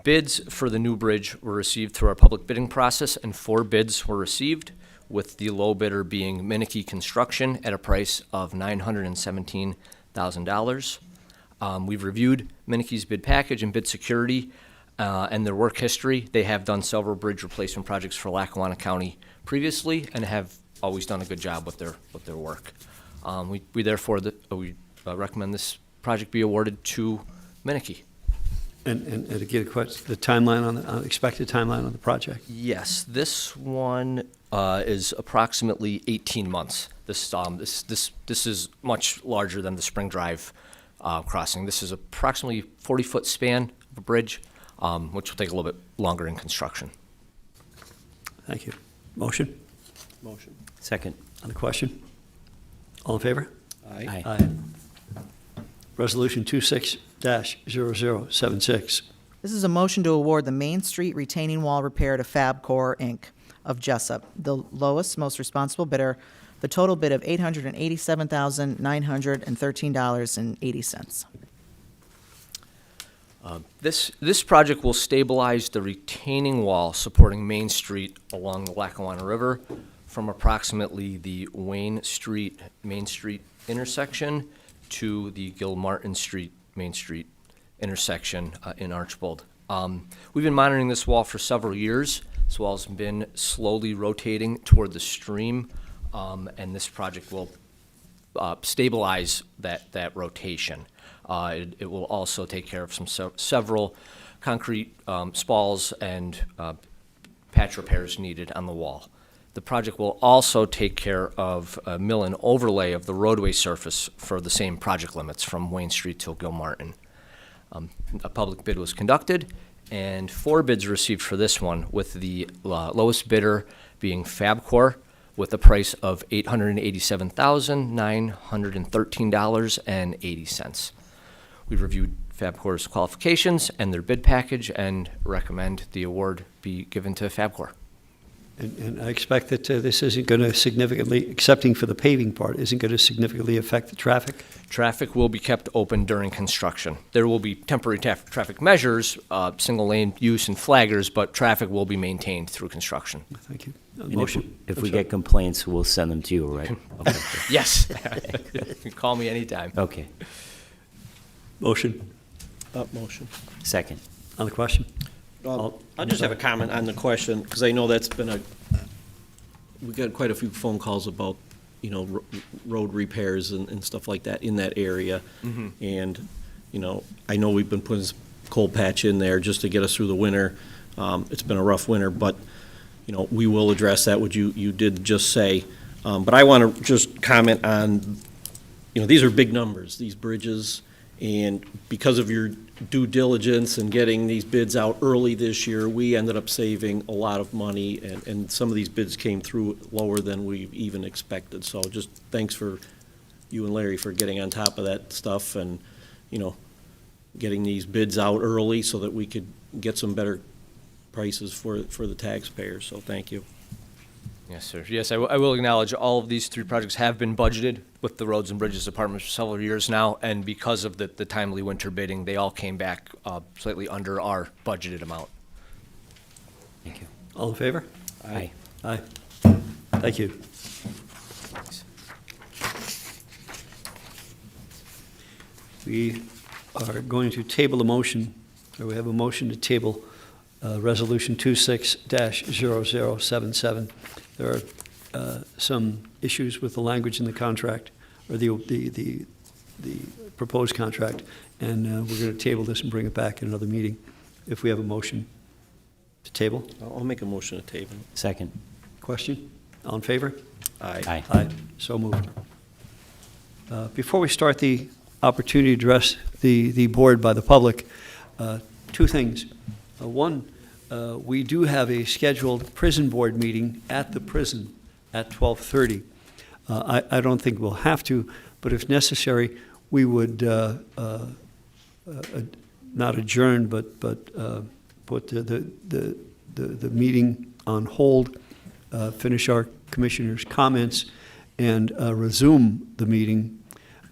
bids for the new bridge were received through our public bidding process, and 4 bids were received, with the low bidder being Minichi Construction at a price of $917,000. We've reviewed Minichi's bid package and bid security and their work history. They have done several bridge replacement projects for Lackawanna County previously and have always done a good job with their work. We therefore recommend this project be awarded to Minichi. And again, the timeline on the expected timeline on the project? Yes, this one is approximately 18 months. This is much larger than the Spring Drive crossing. This is approximately 40-foot span of a bridge, which will take a little bit longer in construction. Thank you. Motion? Motion. Second. On the question? All in favor? Aye. Aye. Resolution 26-0076. This is a motion to award the Main Street retaining wall repair to Fabcor, Inc. of Jessup, the lowest, most responsible bidder, the total bid of $887,913.80. This project will stabilize the retaining wall supporting Main Street along the Lackawanna River from approximately the Wayne Street, Main Street intersection to the Gilmartin Street, Main Street intersection in Archbold. We've been monitoring this wall for several years. This wall's been slowly rotating toward the stream, and this project will stabilize that rotation. It will also take care of several concrete spalls and patch repairs needed on the wall. The project will also take care of a mill and overlay of the roadway surface for the same project limits from Wayne Street till Gilmartin. A public bid was conducted, and 4 bids received for this one, with the lowest bidder being Fabcor, with a price of $887,913.80. We've reviewed Fabcor's qualifications and their bid package and recommend the award be given to Fabcor. And I expect that this isn't going to significantly, excepting for the paving part, isn't going to significantly affect the traffic? Traffic will be kept open during construction. There will be temporary traffic measures, single lane use and flaggers, but traffic will be maintained through construction. Thank you. And Motion? If I'm we sorry. get complaints, we'll send them to you, right? Okay. Yes. You can call me anytime. Okay. Motion Motion. Second. on the question? I just have a comment on the question, because I know that's been we got quite a few phone calls about, road repairs and stuff like that in that area. And, I know we've been putting cold patch in there just to get us through the winter. It's been a rough winter, but, we will address that, what you did just say. But I want to just comment on, these are big numbers, these bridges. And because of your due diligence and getting these bids out early this year, we ended up saving a lot of money, and some of these bids came through lower than we even expected. So just thanks for you and Larry for getting on top of that stuff and, getting these bids out early so that we could get some better prices for the taxpayers. So thank you. Yes, sir. Yes, I will acknowledge all of these 3 projects have been budgeted with the Roads and Bridges Department for several years now, and because of the timely winter bidding, they all came back slightly under our budgeted amount. Thank you. All in favor? Aye. Aye. Thank you. We are going to table a motion, or we have a motion to table Resolution 26-0077. There are some issues with the language in the contract, or the proposed contract, and we're going to table this and bring it back in another meeting if we have a motion to table. I'll make a motion to table. Second. Question? All in favor? Aye. Aye. Aye. So moved. Before we start the opportunity to address the board by the public, 2 things. One, we do have a scheduled prison board meeting at the prison at 12:30. I don't think we'll have to, but if necessary, we would not adjourn, but put the meeting on hold, finish our commissioners' comments, and resume the meeting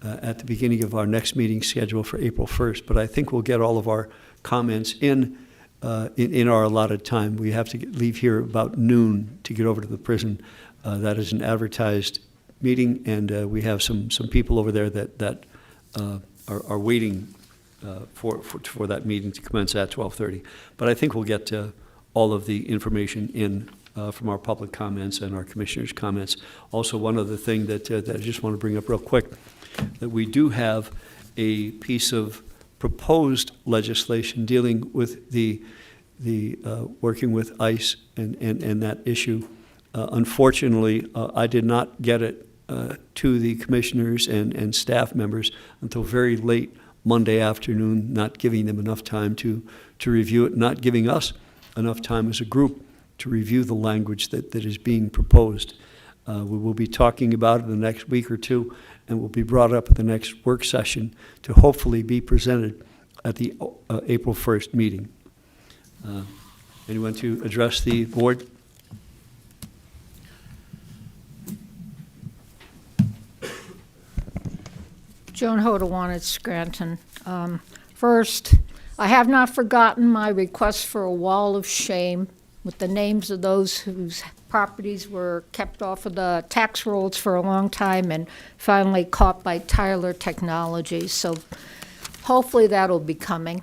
at the beginning of our next meeting scheduled for April 1st. But I think we'll get all of our comments in our allotted time. We have to leave here about noon to get over to the prison. That is an advertised meeting, and we have some people over there that are waiting for that meeting to commence at 12:30. But I think we'll get all of the information in from our public comments and our commissioners' comments. Also, one other thing that I just want to bring up real quick, that we do have a piece of proposed legislation dealing with the working with ICE and that issue. Unfortunately, I did not get it to the commissioners and staff members until very late Monday afternoon, not giving them enough time to review it, not giving us enough time as a group to review the language that is being proposed. We will be talking about it in the next week or two, and will be brought up at the next work session to hopefully be presented at the April 1st meeting. Anyone to address the board? Joan Hodawan, Scranton. First, I have not forgotten my request for a wall of shame with the names of those whose properties were kept off of the tax rolls for a long time and finally caught by Tyler Technologies. So hopefully that'll be coming.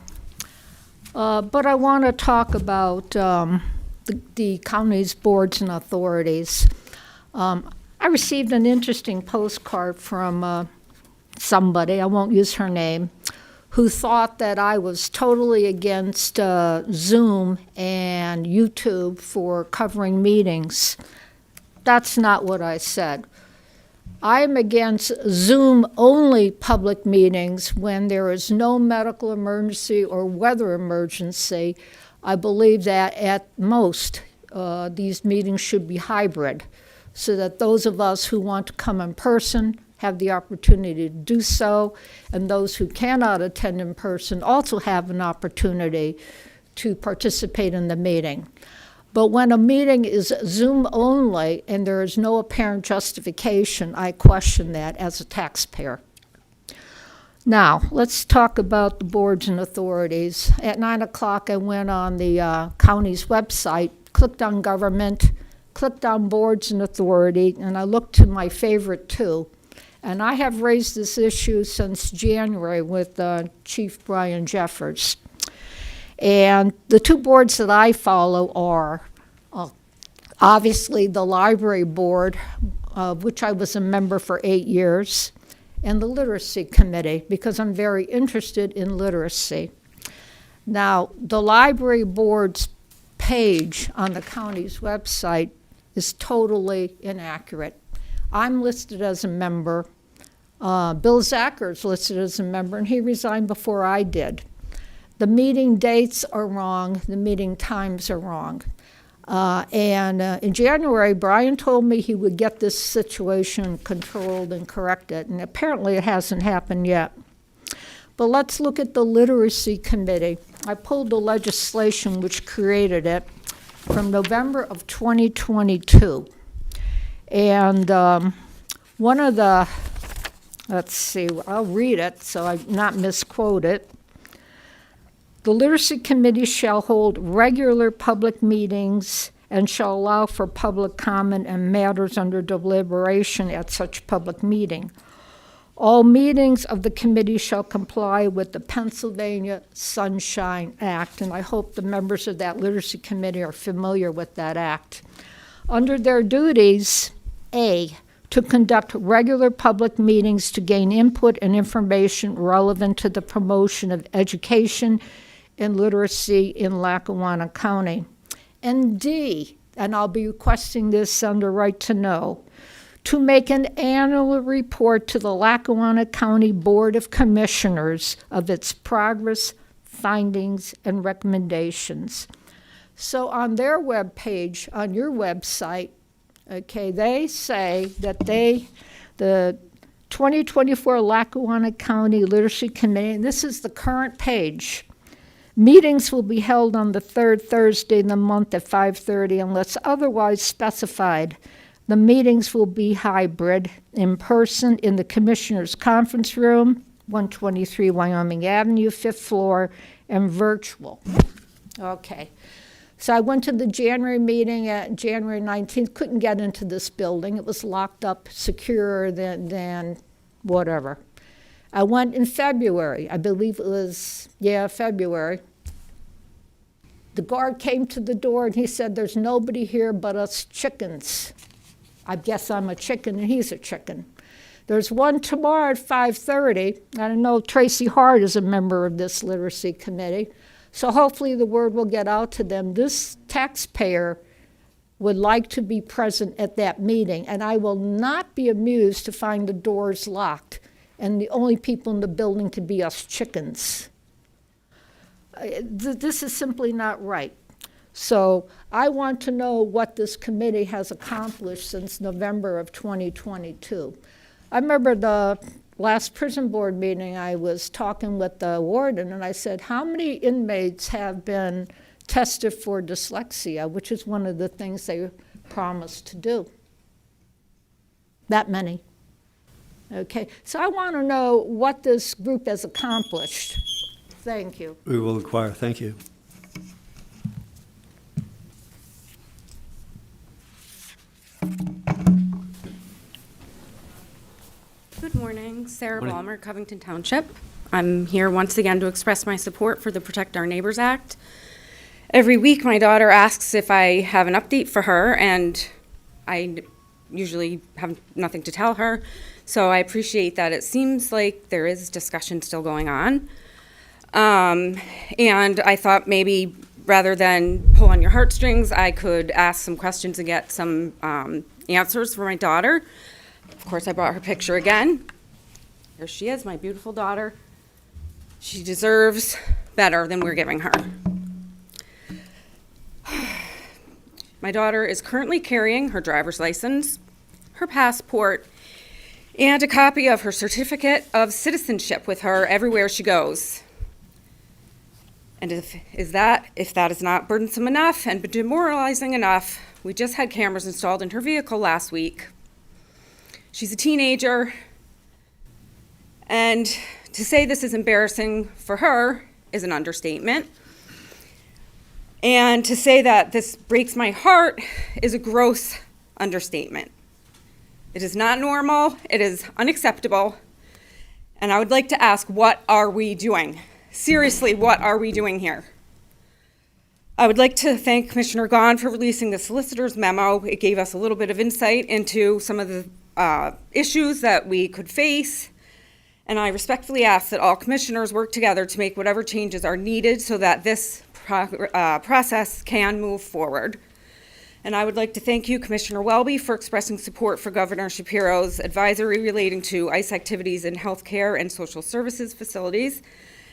But I want to talk about the county's boards and authorities. I received an interesting postcard from somebody, I won't use her name, who thought that I was totally against Zoom and YouTube for covering meetings. That's not what I said. I'm against Zoom-only public meetings when there is no medical emergency or weather emergency. I believe that at most, these meetings should be hybrid, so that those of us who want to come in person have the opportunity to do so, and those who cannot attend in person also have an opportunity to participate in the meeting. But when a meeting is Zoom only and there is no apparent justification, I question that as a taxpayer. Now, let's talk about the boards and authorities. At 9 o'clock, I went on the county's website, clicked on government, clicked on boards and authority, and I looked to my favorite two. And I have raised this issue since January with Chief Brian Jeffers. And the two boards that I follow are obviously the library board, of which I was a member for 8 years, and the literacy committee, because I'm very interested in literacy. Now, the library board's page on the county's website is totally inaccurate. I'm listed as a member. Bill Zacker's listed as a member, and he resigned before I did. The meeting dates are wrong. The meeting times are wrong. In January, Brian told me he would get this situation controlled and corrected, and apparently it hasn't happened yet. But let's look at the literacy committee. I pulled the legislation which created it from November of 2022. And one of the, let's see, I'll read it so I not misquote it. The Literacy Committee shall hold regular public meetings and shall allow for public comment and matters under deliberation at such public meeting. All meetings of the committee shall comply with the Pennsylvania Sunshine Act, and I hope the members of that Literacy Committee are familiar with that act. Under their duties, A, to conduct regular public meetings to gain input and information relevant to the promotion of education and literacy in Lackawanna County. And D, and I'll be requesting this under Right to Know, to make an annual report to the Lackawanna County Board of Commissioners of its progress, findings, and recommendations. So on their webpage, on your website, okay, they say that the 2024 Lackawanna County Literacy Committee, and this is the current page, meetings will be held on the third Thursday in the month at 5:30 unless otherwise specified. The meetings will be hybrid, in person in the Commissioners' Conference Room, 123 Wyoming Avenue, 5th floor, and virtual. Okay. So I went to the January meeting at January 19th, couldn't get into this building. It was locked up, secure than whatever. I went in February, I believe it was, February. The guard came to the door and he said, "There's nobody here but us chickens." I guess I'm a chicken and he's a chicken. There's one tomorrow at 5:30. I know Traci Harte is a member of this literacy committee. So hopefully the word will get out to them. This taxpayer would like to be present at that meeting, and I will not be amused to find the doors locked and the only people in the building to be us chickens. This is simply not right. So I want to know what this committee has accomplished since November of 2022. I remember the last prison board meeting, I was talking with the warden, and I said, how many inmates have been tested for dyslexia, which is one of the things they promised to do? That many. Okay, so I want to know what this group has accomplished. Thank you. We will inquire. Thank you. Good morning, Sarah Balmer, Covington Township. I'm here once again to express my support for the Protect Our Neighbors Act. Every week my daughter asks if I have an update for her, and I usually have nothing to tell her. So I appreciate that it seems like there is discussion still going on. And I thought maybe rather than pull on your heartstrings, I could ask some questions and get some answers for my daughter. Of course, I brought her picture again. Here she is, my beautiful daughter. She deserves better than we're giving her. My daughter is currently carrying her driver's license, her passport, and a copy of her certificate of citizenship with her everywhere she goes. And if that is not burdensome enough and demoralizing enough, we just had cameras installed in her vehicle last week. She's a teenager, and to say this is embarrassing for her is an understatement. And to say that this breaks my heart is a gross understatement. It is not normal, it is unacceptable, and I would like to ask, what are we doing? Seriously, what are we doing here? I would like to thank Commissioner Gaughan for releasing the solicitor's memo. It gave us a little bit of insight into some of the issues that we could face. And I respectfully ask that all commissioners work together to make whatever changes are needed so that this process can move forward. And I would like to thank you, Commissioner Welby, for expressing support for Governor Shapiro's advisory relating to ICE activities in healthcare and social services facilities.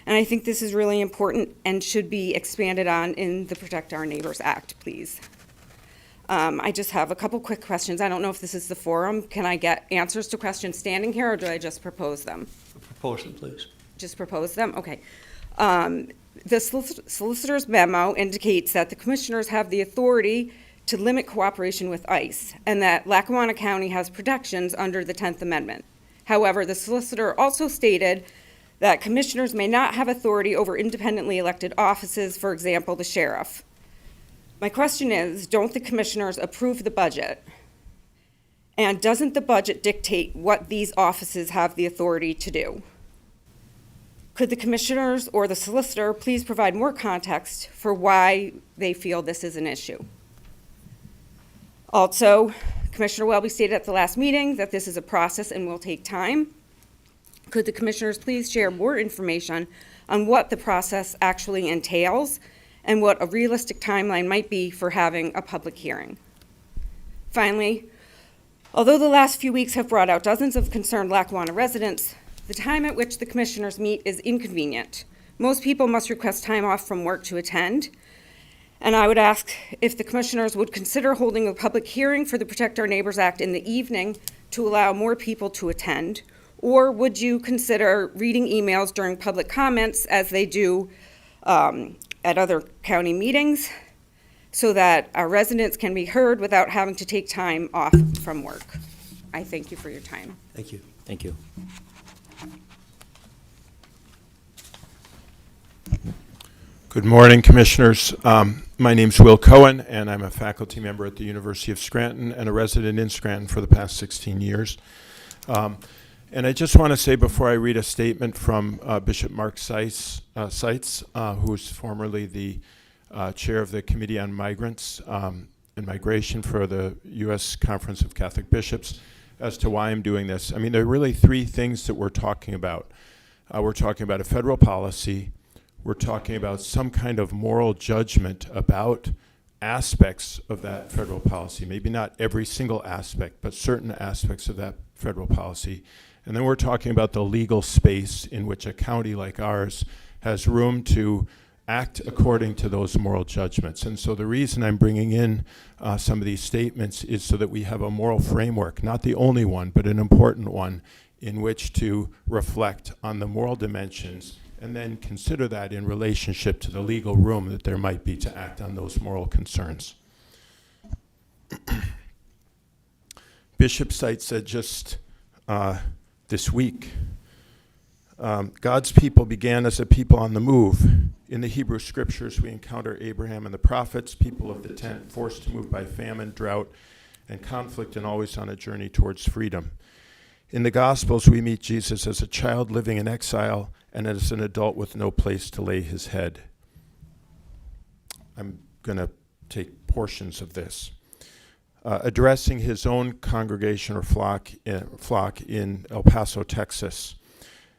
And I think this is really important and should be expanded on in the Protect Our Neighbors Act, please. I just have a couple quick questions. I don't know if this is the forum. Can I get answers to questions standing here, or do I just propose them? Propose them, please. Just propose them? Okay. The solicitor's memo indicates that the commissioners have the authority to limit cooperation with ICE, and that Lackawanna County has protections under the 10th Amendment. However, the solicitor also stated that commissioners may not have authority over independently elected offices, for example, the sheriff. My question is, don't the commissioners approve the budget? And doesn't the budget dictate what these offices have the authority to do? Could the commissioners or the solicitor please provide more context for why they feel this is an issue? Also, Commissioner Welby stated at the last meeting that this is a process and will take time. Could the commissioners please share more information on what the process actually entails and what a realistic timeline might be for having a public hearing? Finally, although the last few weeks have brought out dozens of concerned Lackawanna residents, the time at which the commissioners meet is inconvenient. Most people must request time off from work to attend, and I would ask if the commissioners would consider holding a public hearing for the Protect Our Neighbors Act in the evening to allow more people to attend, or would you consider reading emails during public comments as they do at other county meetings so that our residents can be heard without having to take time off from work? I thank you for your time. Thank you. Thank you. Good morning, Commissioners. My name's Will Cohen, and I'm a faculty member at the University of Scranton and a resident in Scranton for the past 16 years. And I just want to say before I read a statement from Bishop Mark Seitz, who was formerly the chair of the Committee on Migrants and Migration for the U.S. Conference of Catholic Bishops, as to why I'm doing this. I mean, there are really three things that we're talking about. We're talking about a federal policy. We're talking about some kind of moral judgment about aspects of that federal policy. Maybe not every single aspect, but certain aspects of that federal policy. And then we're talking about the legal space in which a county like ours has room to act according to those moral judgments. And so the reason I'm bringing in some of these statements is so that we have a moral framework, not the only one, but an important one, in which to reflect on the moral dimensions and then consider that in relationship to the legal room that there might be to act on those moral concerns. Bishop Seitz said just this week, God's people began as a people on the move. In the Hebrew scriptures, we encounter Abraham and the prophets, people of the tent, forced to move by famine, drought, and conflict, and always on a journey towards freedom. In the Gospels, we meet Jesus as a child living in exile and as an adult with no place to lay his head. I'm going to take portions of this. Addressing his own congregation or flock in El Paso, Texas.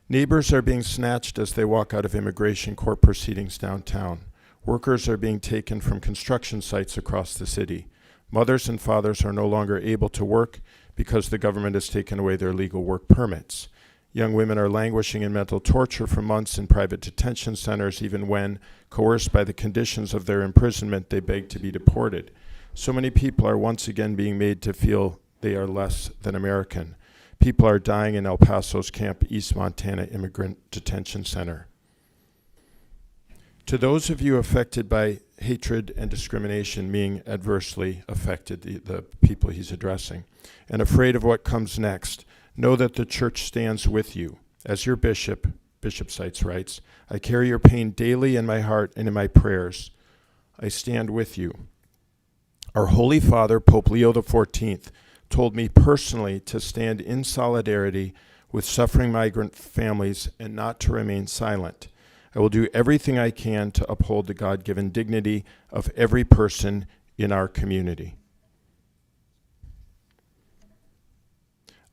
Neighbors are being snatched as they walk out of immigration court proceedings downtown. Workers are being taken from construction sites across the city. Mothers and fathers are no longer able to work because the government has taken away their legal work permits. Young women are languishing in mental torture for months in private detention centers, even when, coerced by the conditions of their imprisonment, they beg to be deported. So many people are once again being made to feel they are less than American. People are dying in El Paso's Camp East Montana Immigrant Detention Center. To those of you affected by hatred and discrimination, meaning adversely affected, the people he's addressing, and afraid of what comes next, know that the church stands with you. As your bishop, Bishop Seitz writes, I carry your pain daily in my heart and in my prayers. I stand with you. Our Holy Father, Pope Leo XIV, told me personally to stand in solidarity with suffering migrant families and not to remain silent. I will do everything I can to uphold the God-given dignity of every person in our community.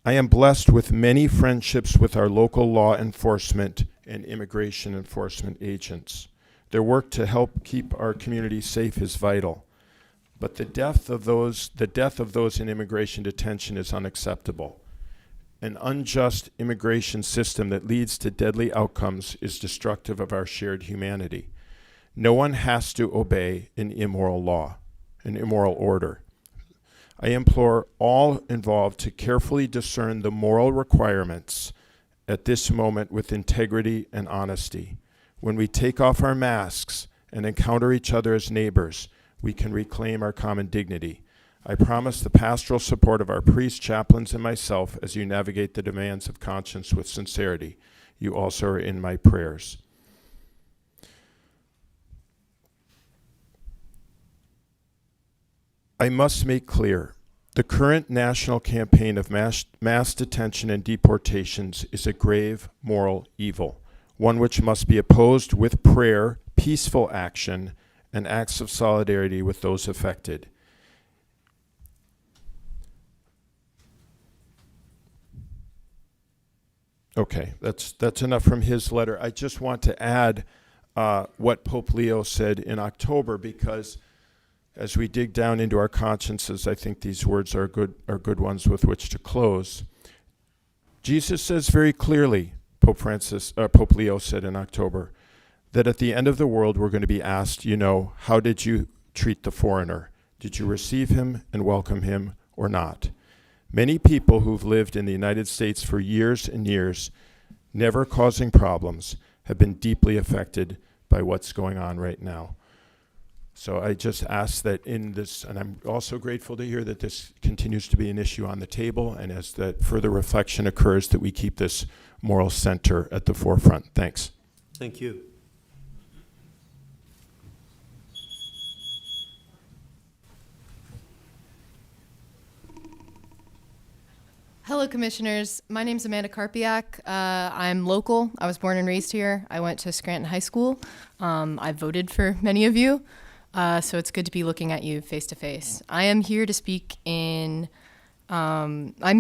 I am blessed with many friendships with our local law enforcement and immigration enforcement agents. Their work to help keep our community safe is vital, but the death of those in immigration detention is unacceptable. An unjust immigration system that leads to deadly outcomes is destructive of our shared humanity. No one has to obey an immoral law, an immoral order. I implore all involved to carefully discern the moral requirements at this moment with integrity and honesty. When we take off our masks and encounter each other as neighbors, we can reclaim our common dignity. I promise the pastoral support of our priests, chaplains, and myself as you navigate the demands of conscience with sincerity. You also are in my prayers. I must make clear, the current national campaign of mass detention and deportations is a grave moral evil, one which must be opposed with prayer, peaceful action, and acts of solidarity with those affected. Okay, that's enough from his letter. I just want to add what Pope Leo said in October, because as we dig down into our consciences, I think these words are good ones with which to close. Jesus says very clearly, Pope Leo said in October, that at the end of the world we're going to be asked, how did you treat the foreigner? Did you receive him and welcome him or not? Many people who've lived in the United States for years and years, never causing problems, have been deeply affected by what's going on right now. So I just ask that in this, and I'm also grateful to hear that this continues to be an issue on the table, and as that further reflection occurs, that we keep this moral center at the forefront. Thanks. Thank you. Hello, Commissioners. My name's Amanda Karpiak. I'm local. I was born and raised here. I went to Scranton High School. I voted for many of you, so it's good to be looking at you face to face. I am here to speak I'm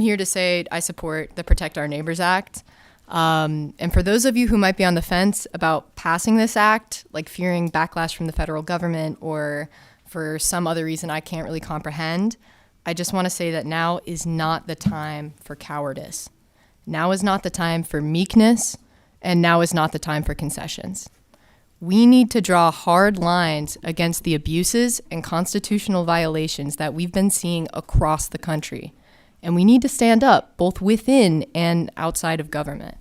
here to say I support the Protect Our Neighbors Act. And for those of you who might be on the fence about passing this act, like fearing backlash from the federal government or for some other reason I can't really comprehend, I just want to say that now is not the time for cowardice. Now is not the time for meekness, and now is not the time for concessions. We need to draw hard lines against the abuses and constitutional violations that we've been seeing across the country. And we need to stand up both within and outside of government.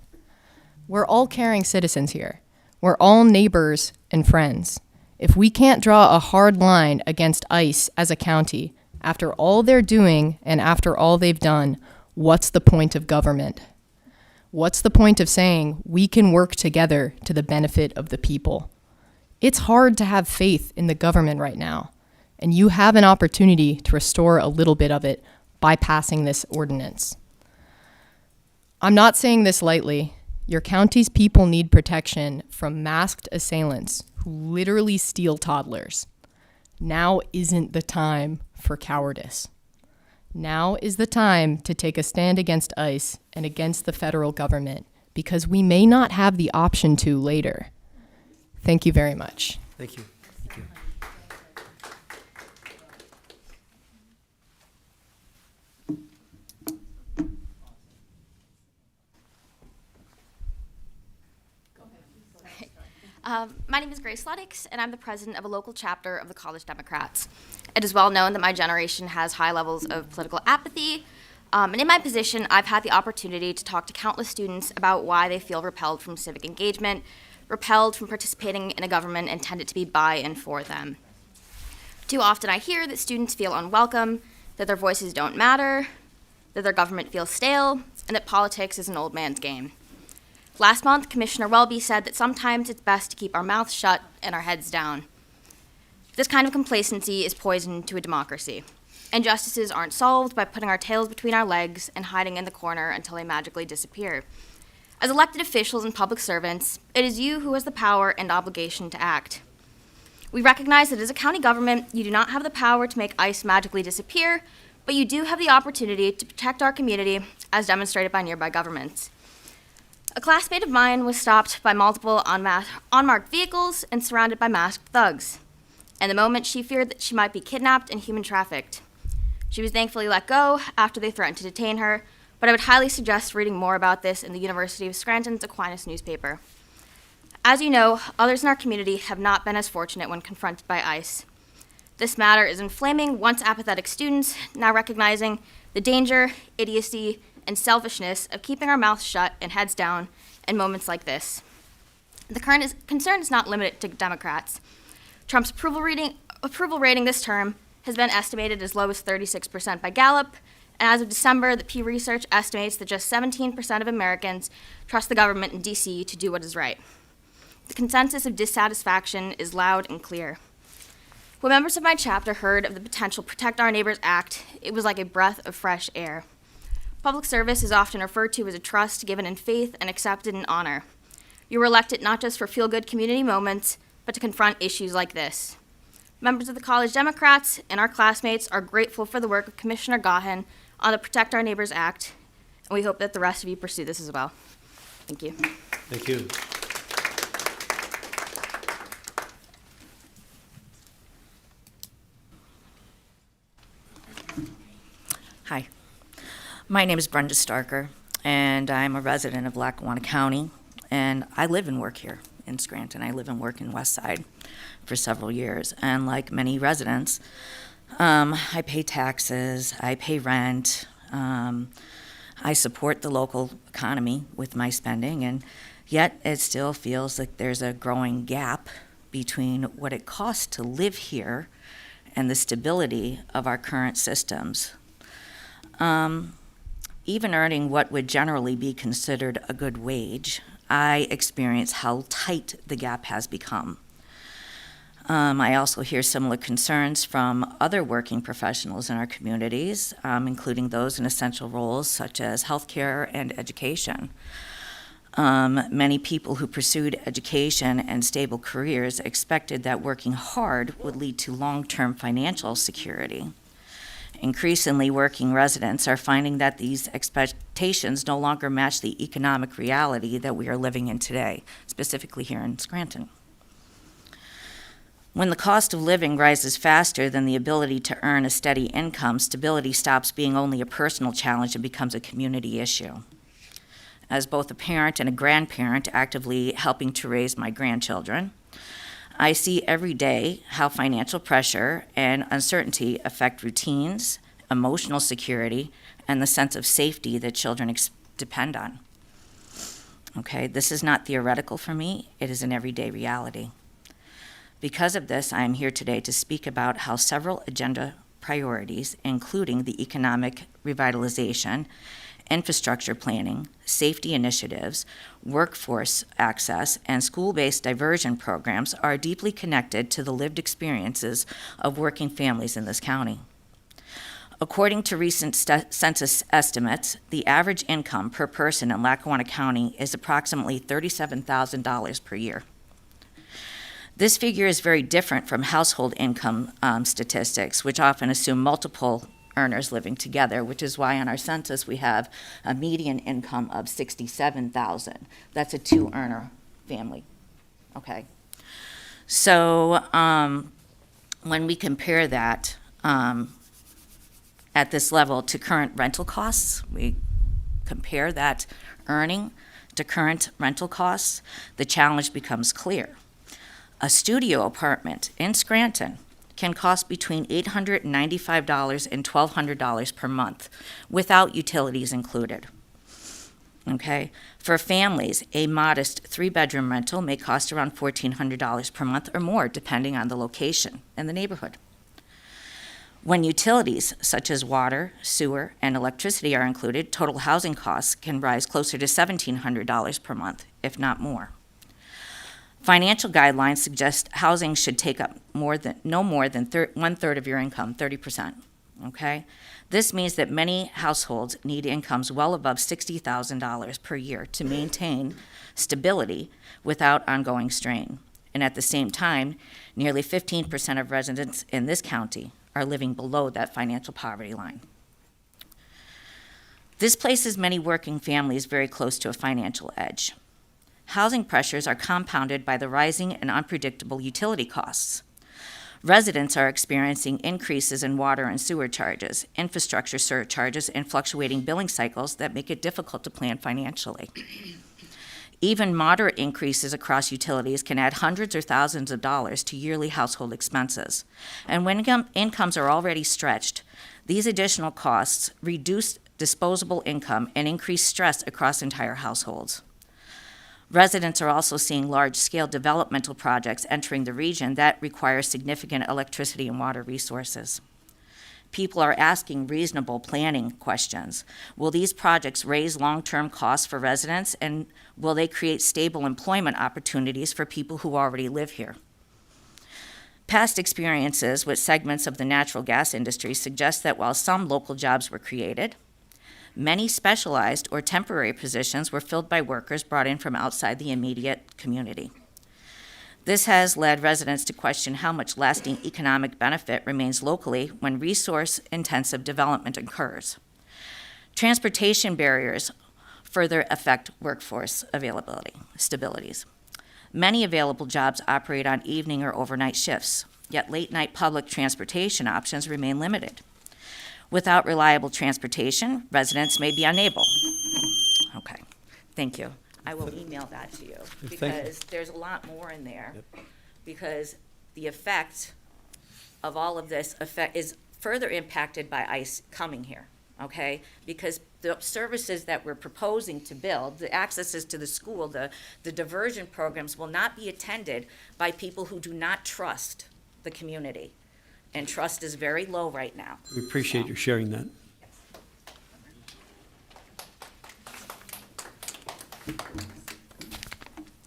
We're all caring citizens here. We're all neighbors and friends. If we can't draw a hard line against ICE as a county, after all they're doing and after all they've done, what's the point of government? What's the point of saying we can work together to the benefit of the people? It's hard to have faith in the government right now, and you have an opportunity to restore a little bit of it by passing this ordinance. I'm not saying this lightly. Your county's people need protection from masked assailants who literally steal toddlers. Now isn't the time for cowardice. Now is the time to take a stand against ICE and against the federal government, because we may not have the option to later. Thank you very much. Thank you. Thank you. My name is Grace Luddix, and I'm the president of a local chapter of the College Democrats. It is well known that my generation has high levels of political apathy, and in my position, I've had the opportunity to talk to countless students about why they feel repelled from civic engagement, repelled from participating in a government intended to be by and for them. Too often I hear that students feel unwelcome, that their voices don't matter, that their government feels stale, and that politics is an old man's game. Last month, Commissioner Welby said that sometimes it's best to keep our mouths shut and our heads down. This kind of complacency is poison to a democracy. Injustices aren't solved by putting our tails between our legs and hiding in the corner until they magically disappear. As elected officials and public servants, it is you who has the power and obligation to act. We recognize that as a county government, you do not have the power to make ICE magically disappear, but you do have the opportunity to protect our community as demonstrated by nearby governments. A classmate of mine was stopped by multiple unmarked vehicles and surrounded by masked thugs. In the moment, she feared that she might be kidnapped and human trafficked. She was thankfully let go after they threatened to detain her, but I would highly suggest reading more about this in the University of Scranton's Aquinas newspaper. As you know, others in our community have not been as fortunate when confronted by ICE. This matter is inflaming once apathetic students, now recognizing the danger, idiocy, and selfishness of keeping our mouths shut and heads down in moments like this. The current concern is not limited to Democrats. Trump's approval rating this term has been estimated as low as 36% by Gallup, and as of December, the Pew Research estimates that just 17% of Americans trust the government in D.C. to do what is right. The consensus of dissatisfaction is loud and clear. When members of my chapter heard of the potential Protect Our Neighbors Act, it was like a breath of fresh air. Public service is often referred to as a trust given in faith and accepted in honor. You were elected not just for feel-good community moments, but to confront issues like this. Members of the College Democrats and our classmates are grateful for the work of Commissioner Gaughan on the Protect Our Neighbors Act, and we hope that the rest of you pursue this as well. Thank you. Thank you. Hi, my name is Brenda Starker, and I'm a resident of Lackawanna County, and I live and work here in Scranton. I live and work in West Side for several years, and like many residents, I pay taxes, I pay rent, I support the local economy with my spending, and yet it still feels like there's a growing gap between what it costs to live here and the stability of our current systems. Even earning what would generally be considered a good wage, I experience how tight the gap has become. I also hear similar concerns from other working professionals in our communities, including those in essential roles such as healthcare and education. Many people who pursued education and stable careers expected that working hard would lead to long-term financial security. Increasingly, working residents are finding that these expectations no longer match the economic reality that we are living in today, specifically here in Scranton. When the cost of living rises faster than the ability to earn a steady income, stability stops being only a personal challenge and becomes a community issue. As both a parent and a grandparent actively helping to raise my grandchildren, I see every day how financial pressure and uncertainty affect routines, emotional security, and the sense of safety that children depend on. Okay, this is not theoretical for me, it is an everyday reality. Because of this, I am here today to speak about how several agenda priorities, including the economic revitalization, infrastructure planning, safety initiatives, workforce access, and school-based diversion programs are deeply connected to the lived experiences of working families in this county. According to recent census estimates, the average income per person in Lackawanna County is approximately $37,000 per year. This figure is very different from household income statistics, which often assume multiple earners living together, which is why on our census we have a median income of $67,000. That's a two-earner family, okay? So when we compare that at this level to current rental costs, we compare that earning to current rental costs, the challenge becomes clear. A studio apartment in Scranton can cost between $895 and $1,200 per month, without utilities included. Okay? For families, a modest 3-bedroom rental may cost around $1,400 per month or more, depending on the location and the neighborhood. When utilities such as water, sewer, and electricity are included, total housing costs can rise closer to $1,700 per month, if not more. Financial guidelines suggest housing should take up no more than 1/3 of your income, 30%. Okay? This means that many households need incomes well above $60,000 per year to maintain stability without ongoing strain. And at the same time, nearly 15% of residents in this county are living below that financial poverty line. This places many working families very close to a financial edge. Housing pressures are compounded by the rising and unpredictable utility costs. Residents are experiencing increases in water and sewer charges, infrastructure surcharges, and fluctuating billing cycles that make it difficult to plan financially. Even moderate increases across utilities can add hundreds or thousands of dollars to yearly household expenses. And when incomes are already stretched, these additional costs reduce disposable income and increase stress across entire households. Residents are also seeing large-scale developmental projects entering the region that require significant electricity and water resources. People are asking reasonable planning questions. Will these projects raise long-term costs for residents, and will they create stable employment opportunities for people who already live here? Past experiences with segments of the natural gas industry suggest that while some local jobs were created, many specialized or temporary positions were filled by workers brought in from outside the immediate community. This has led residents to question how much lasting economic benefit remains locally when resource-intensive development occurs. Transportation barriers further affect workforce stabilities. Many available jobs operate on evening or overnight shifts, yet late-night public transportation options remain limited. Without reliable transportation, residents may be unable. Okay, thank you. I will email that to you because there's a lot more in there. Because the effect of all of this is further impacted by ICE coming here, okay? Because the services that we're proposing to build, the accesses to the school, the diversion programs will not be attended by people who do not trust the community. And trust is very low right now. We appreciate you sharing that.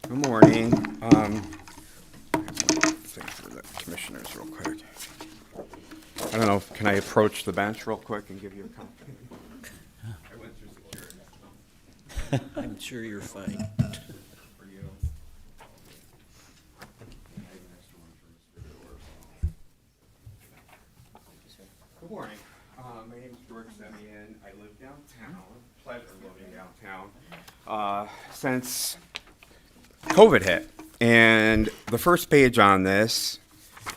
Good morning. Thing for the commissioners real quick. I don't know, can I approach the bench real quick and give you a copy? I went through security. I'm sure you're fine. For you. Good morning. My name is George Semyon. I live downtown. Pleasure living downtown. Since COVID hit, and the first page on this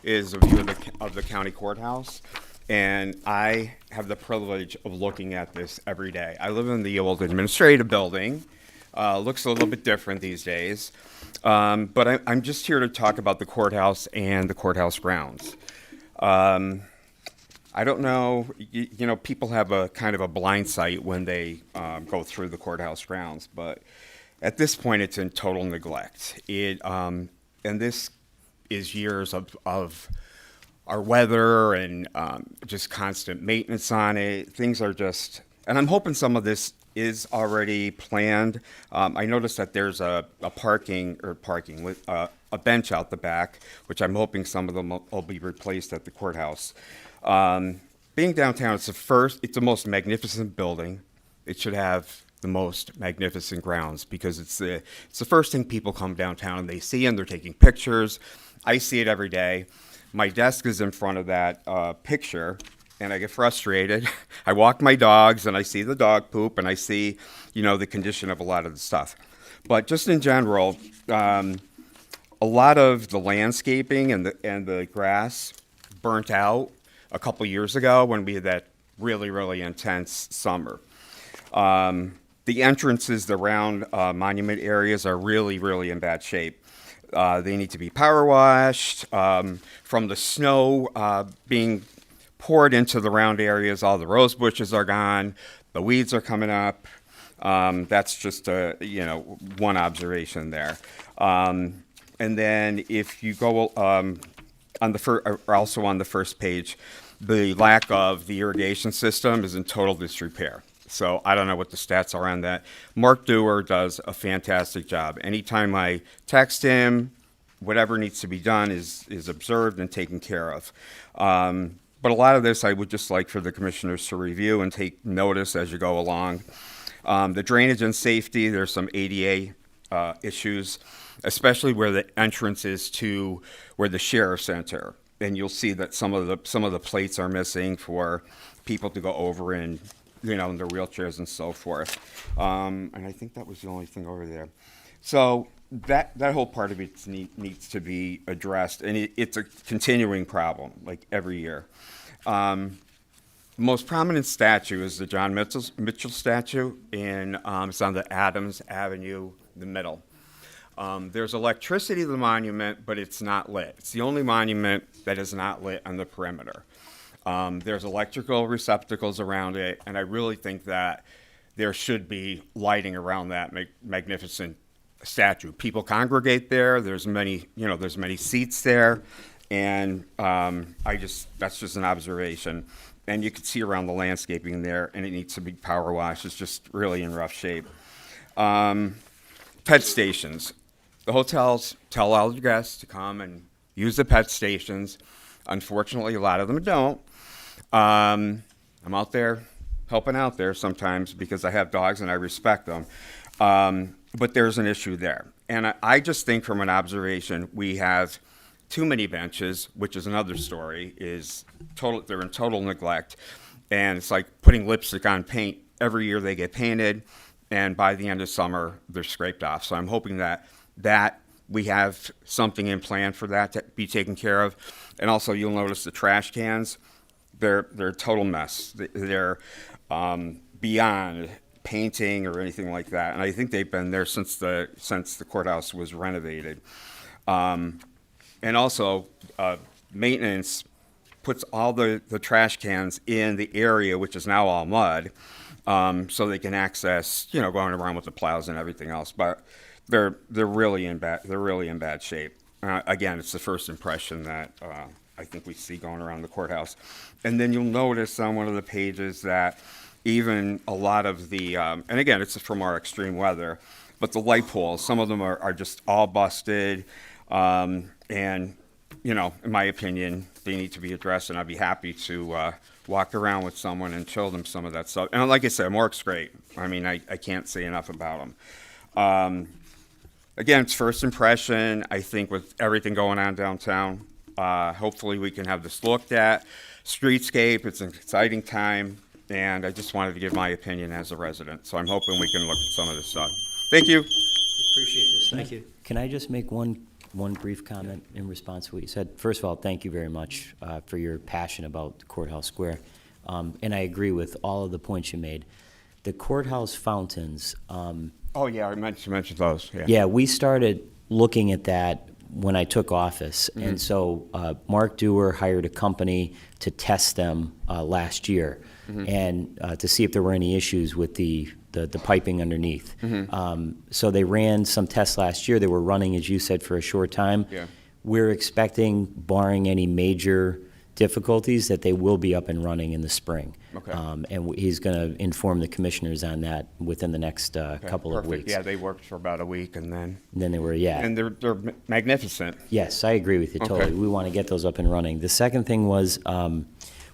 is a view of the county courthouse, and I have the privilege of looking at this every day. I live in the old administrative building. Looks a little bit different these days, but I'm just here to talk about the courthouse and the courthouse grounds. I don't know, you know, people have a kind of a blind sight when they go through the courthouse grounds, but at this point, it's in total neglect. And this is years of our weather and just constant maintenance on it. Things are just, and I'm hoping some of this is already planned. I noticed that there's a bench out the back, which I'm hoping some of them will be replaced at the courthouse. Being downtown, it's the most magnificent building. It should have the most magnificent grounds because it's the first thing people come downtown and they see, and they're taking pictures. I see it every day. My desk is in front of that picture, and I get frustrated. I walk my dogs, and I see the dog poop, and I see, you know, the condition of a lot of the stuff. But just in general, a lot of the landscaping and the grass burnt out a couple years ago when we had that really, really intense summer. The entrances, the round monument areas are really, really in bad shape. They need to be power washed. From the snow being poured into the round areas, all the rose bushes are gone. The weeds are coming up. That's just one observation there. And then if you go on the also on the first page, the lack of the irrigation system is in total disrepair. So I don't know what the stats are on that. Mark Dewar does a fantastic job. Anytime I text him, whatever needs to be done is observed and taken care of. But a lot of this I would just like for the commissioners to review and take notice as you go along. The drainage and safety, there's some ADA issues, especially where the entrance is to where the sheriff's enter. And you'll see that some of the plates are missing for people to go over in their wheelchairs and so forth. And I think that was the only thing over there. So that whole part of it needs to be addressed, and it's a continuing problem, like every year. The most prominent statue is the John Mitchell statue, and it's on the Adams Avenue, the middle. There's electricity to the monument, but it's not lit. It's the only monument that is not lit on the perimeter. There's electrical receptacles around it, and I really think that there should be lighting around that magnificent statue. People congregate there. There's many seats there, and that's just an observation. And you can see around the landscaping there, and it needs to be power washed. It's just really in rough shape. Pet stations. The hotels tell all the guests to come and use the pet stations. Unfortunately, a lot of them don't. I'm out there helping out there sometimes because I have dogs and I respect them. But there's an issue there. And I just think from an observation, we have too many benches, which is another story, they're in total neglect. And it's like putting lipstick on paint. Every year they get painted, and by the end of summer, they're scraped off. So I'm hoping that we have something in plan for that to be taken care of. And also, you'll notice the trash cans, they're a total mess. They're beyond painting or anything like that. And I think they've been there since the courthouse was renovated. And also, maintenance puts all the trash cans in the area, which is now all mud, so they can access, going around with the plows and everything else. But they're really in bad shape. Again, it's the first impression that I think we see going around the courthouse. And then you'll notice on one of the pages that even a lot of the, and again, it's from our extreme weather, but the light poles, some of them are just all busted. And, in my opinion, they need to be addressed, and I'd be happy to walk around with someone and show them some of that stuff. And like I said, Mark's great. I mean, I can't say enough about him. Again, it's first impression. I think with everything going on downtown, hopefully we can have this looked at. Streetscape, it's an exciting time, and I just wanted to give my opinion as a resident. So I'm hoping we can look at some of this stuff. Thank you. Appreciate this. Thank you. Can I just make one brief comment in response to what you said? First of all, thank you very much for your passion about the Courthouse Square. And I agree with all of the points you made. The courthouse fountains. Oh, yeah, I meant to mention those. Yeah, we started looking at that when I took office. Mm-hmm. And so Mark Dewar hired a company to test them last year, mm-hmm. and to see if there were any issues with the piping underneath. Mm-hmm. So they ran some tests last year. They were running, as you said, for a short time. Yeah. We're expecting, barring any major difficulties, that they will be up and running in the spring. Okay. And he's going to inform the commissioners on that within the next couple of weeks. Yeah, they worked for about a week, and then they were, yeah. And they're magnificent. Yes, I agree with you totally. Okay. We want to get those up and running. The second thing was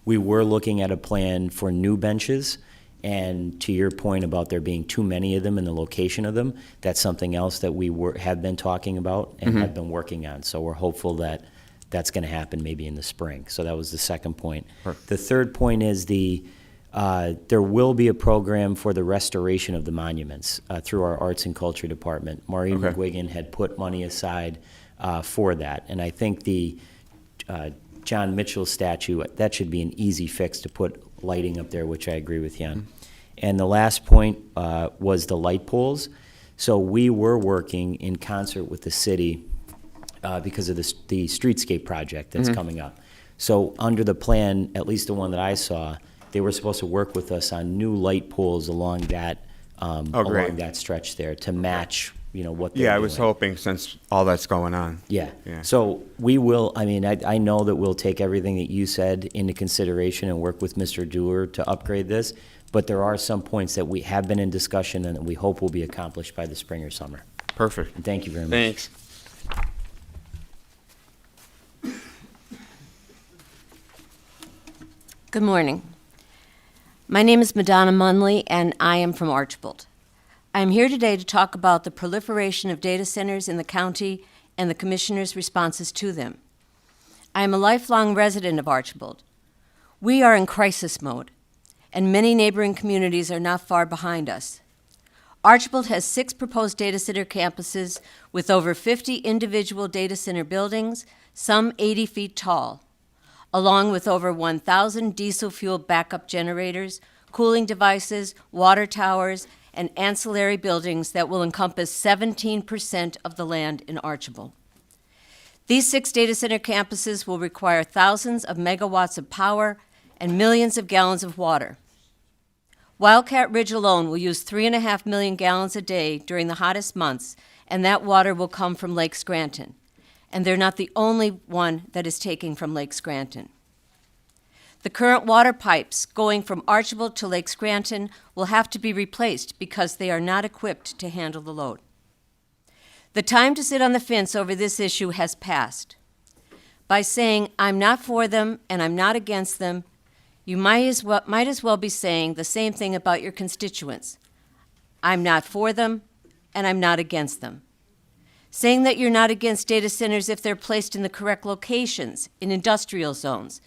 we were looking at a plan for new benches. And to your point about there being too many of them and the location of them, that's something else that we have been talking about and mm-hmm. have been working on. So we're hopeful that that's going to happen maybe in the spring. So that was the second point. Perfect. The third point is there will be a program for the restoration of the monuments through our Arts and Culture Department. Maureen McGuigan had put money aside for that. And I think the John Mitchell statue, that should be an easy fix to put lighting up there, which I agree with you on. Mm-hmm. And the last point was the light poles. So we were working in concert with the city because of the streetscape project that's mm-hmm. coming up. So under the plan, at least the one that I saw, they were supposed to work with us on new light poles along that Oh, great. along that stretch there to match, what they're Yeah, I doing. was hoping since all that's going on. Yeah. Yeah. So we will, I know that we'll take everything that you said into consideration and work with Mr. Dewar to upgrade this, but there are some points that we have been in discussion and that we hope will be accomplished by the spring or summer. Perfect. And thank you very much. Thanks. Good morning. My name is Madonna Munley, and I am from Archbold. I am here today to talk about the proliferation of data centers in the county and the Commissioner's responses to them. I am a lifelong resident of Archbold. We are in crisis mode, and many neighboring communities are not far behind us. Archbold has 6 proposed data center campuses with over 50 individual data center buildings, some 80 feet tall, along with over 1,000 diesel fuel backup generators, cooling devices, water towers, and ancillary buildings that will encompass 17% of the land in Archbold. These 6 data center campuses will require thousands of megawatts of power and millions of gallons of water. Wildcat Ridge alone will use 3.5 million gallons a day during the hottest months, and that water will come from Lake Scranton. And they're not the only one that is taking from Lake Scranton. The current water pipes going from Archbold to Lake Scranton will have to be replaced because they are not equipped to handle the load. The time to sit on the fence over this issue has passed. By saying, I'm not for them and I'm not against them, you might as well be saying the same thing about your constituents. I'm not for them and I'm not against them. Saying that you're not against data centers if they're placed in the correct locations, in industrial zones,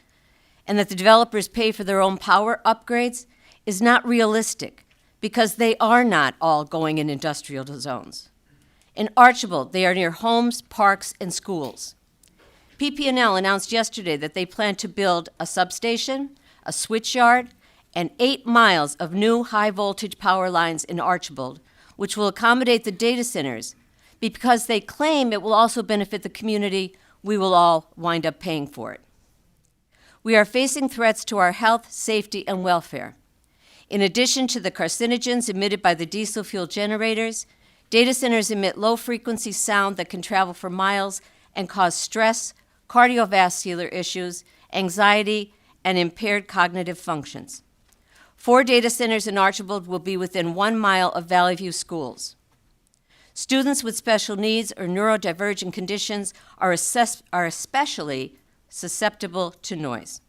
and that the developers pay for their own power upgrades is not realistic because they are not all going in industrial zones. In Archbold, they are near homes, parks, and schools. PP&L announced yesterday that they plan to build a substation, a switchyard, and 8 miles of new high-voltage power lines in Archbold, which will accommodate the data centers. Because they claim it will also benefit the community, we will all wind up paying for it. We are facing threats to our health, safety, and welfare. In addition to the carcinogens emitted by the diesel fuel generators, data centers emit low-frequency sound that can travel for miles and cause stress, cardiovascular issues, anxiety, and impaired cognitive functions. 4 data centers in Archbold will be within 1 mile of Valley View schools. Students with special needs or neurodivergent conditions are especially susceptible to noise.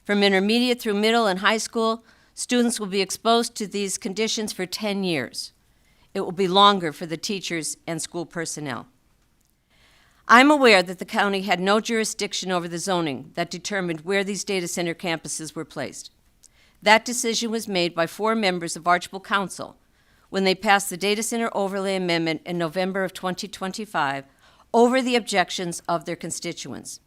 From intermediate through middle and high school, students will be exposed to these conditions for 10 years. It will be longer for the teachers and school personnel. I'm aware that the county had no jurisdiction over the zoning that determined where these data center campuses were placed. That decision was made by 4 members of Archbold Council when they passed the Data Center Overlay Amendment in November of 2025 over the objections of their constituents.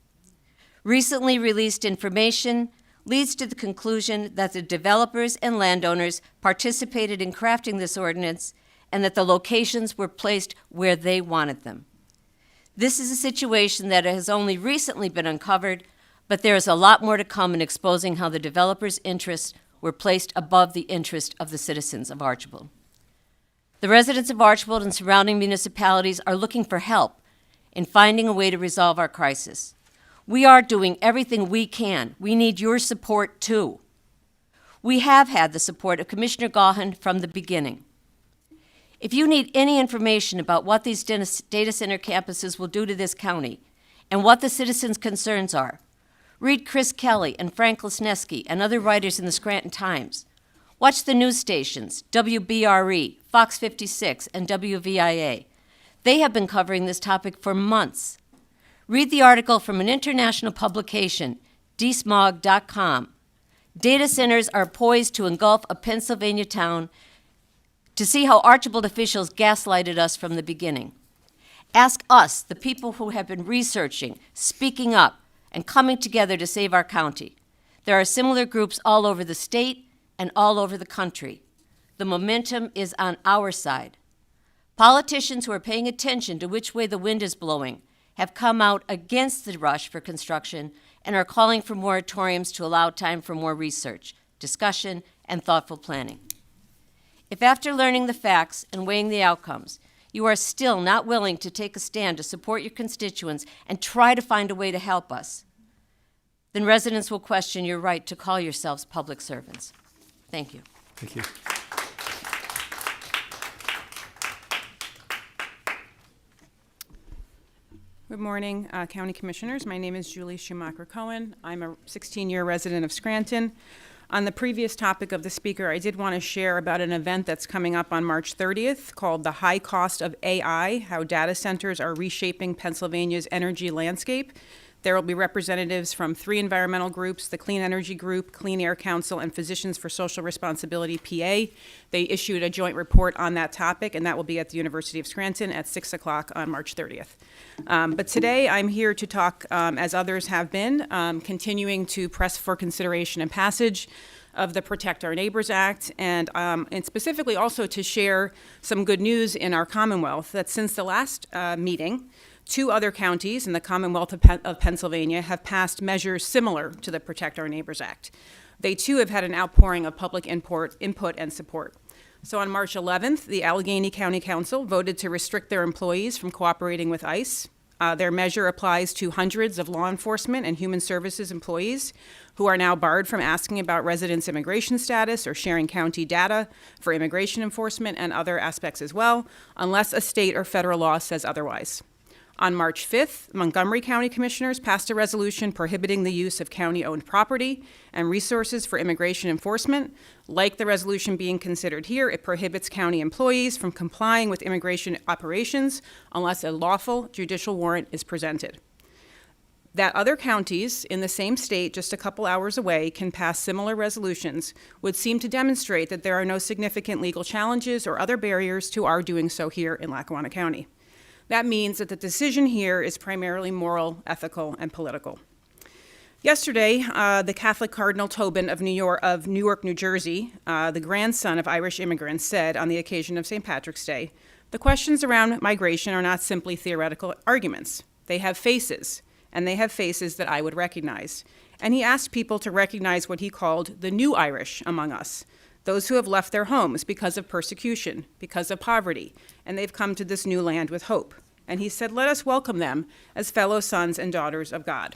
Recently released information leads to the conclusion that the developers and landowners participated in crafting this ordinance and that the locations were placed where they wanted them. This is a situation that has only recently been uncovered, but there is a lot more to come in exposing how the developers' interests were placed above the interest of the citizens of Archbold. The residents of Archbold and surrounding municipalities are looking for help in finding a way to resolve our crisis. We are doing everything we can. We need your support, too. We have had the support of Commissioner Gaughan from the beginning. If you need any information about what these data center campuses will do to this county and what the citizens' concerns are, read Chris Kelly and Frank Lesneski and other writers in the Scranton Times. Watch the news stations, WBRE, Fox 56, and WVIA. They have been covering this topic for months. Read the article from an international publication, dsmog.com. Data centers are poised to engulf a Pennsylvania town, to see how Archbold officials gaslighted us from the beginning. Ask us, the people who have been researching, speaking up, and coming together to save our county. There are similar groups all over the state and all over the country. The momentum is on our side. Politicians who are paying attention to which way the wind is blowing have come out against the rush for construction and are calling for moratoriums to allow time for more research, discussion, and thoughtful planning. If after learning the facts and weighing the outcomes, you are still not willing to take a stand to support your constituents and try to find a way to help us, then residents will question your right to call yourselves public servants. Thank you. Thank you. Good morning, County Commissioners. My name is Julie Schumacher-Cohen. I'm a 16-year resident of Scranton. On the previous topic of the speaker, I did want to share about an event that's coming up on March 30th called The High Cost of AI, How Data Centers Are Reshaping Pennsylvania's Energy Landscape. There will be representatives from 3 environmental groups, the Clean Energy Group, Clean Air Council, and Physicians for Social Responsibility, PA. They issued a joint report on that topic, and that will be at the University of Scranton at 6 o'clock on March 30th. But today I'm here to talk, as others have been, continuing to press for consideration and passage of the Protect Our Neighbors Act, and specifically also to share some good news in our Commonwealth that since the last meeting, 2 other counties in the Commonwealth of Pennsylvania have passed measures similar to the Protect Our Neighbors Act. They too have had an outpouring of public input and support. So on March 11th, the Allegheny County Council voted to restrict their employees from cooperating with ICE. Their measure applies to hundreds of law enforcement and human services employees who are now barred from asking about residents' immigration status or sharing county data for immigration enforcement and other aspects as well, unless a state or federal law says otherwise. On March 5th, Montgomery County Commissioners passed a resolution prohibiting the use of county-owned property and resources for immigration enforcement. Like the resolution being considered here, it prohibits county employees from complying with immigration operations unless a lawful judicial warrant is presented. That other counties in the same state just a couple hours away can pass similar resolutions would seem to demonstrate that there are no significant legal challenges or other barriers to our doing so here in Lackawanna County. That means that the decision here is primarily moral, ethical, and political. Yesterday, the Catholic Cardinal Tobin of Newark, New Jersey, the grandson of Irish immigrants, said on the occasion of St. Patrick's Day, "The questions around migration are not simply theoretical arguments. They have faces, and they have faces that I would recognize." And he asked people to recognize what he called the new Irish among us, those who have left their homes because of persecution, because of poverty, and they've come to this new land with hope. And he said, let us welcome them as fellow sons and daughters of God.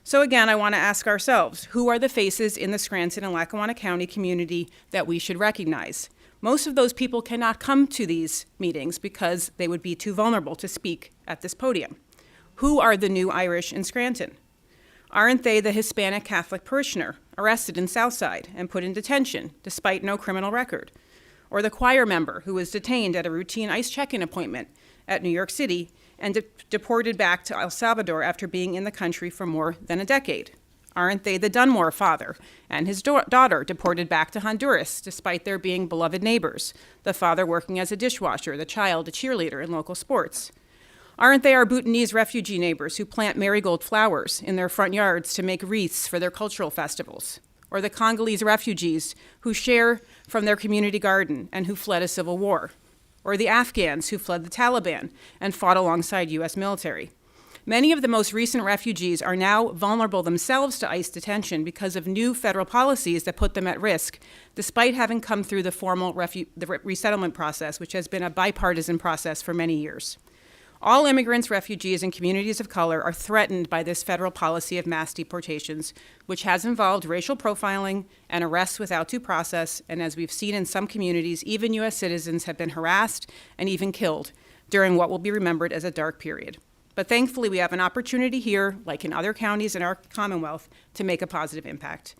So again, I want to ask ourselves, who are the faces in the Scranton and Lackawanna County community that we should recognize? Most of those people cannot come to these meetings because they would be too vulnerable to speak at this podium. Who are the new Irish in Scranton? Aren't they the Hispanic Catholic parishioner arrested in Southside and put in detention despite no criminal record? Or the choir member who was detained at a routine ICE check-in appointment at New York City and deported back to El Salvador after being in the country for more than a decade? Aren't they the Dunmore father and his daughter deported back to Honduras despite their being beloved neighbors, the father working as a dishwasher, the child a cheerleader in local sports? Aren't they our Bhutanese refugee neighbors who plant marigold flowers in their front yards to make wreaths for their cultural festivals? Or the Congolese refugees who share from their community garden and who fled a civil war? Or the Afghans who fled the Taliban and fought alongside U.S. military? Many of the most recent refugees are now vulnerable themselves to ICE detention because of new federal policies that put them at risk, despite having come through the formal resettlement process, which has been a bipartisan process for many years. All immigrants, refugees, and communities of color are threatened by this federal policy of mass deportations, which has involved racial profiling and arrests without due process, and as we've seen in some communities, even U.S. citizens have been harassed and even killed during what will be remembered as a dark period. But thankfully, we have an opportunity here, like in other counties in our Commonwealth, to make a positive impact.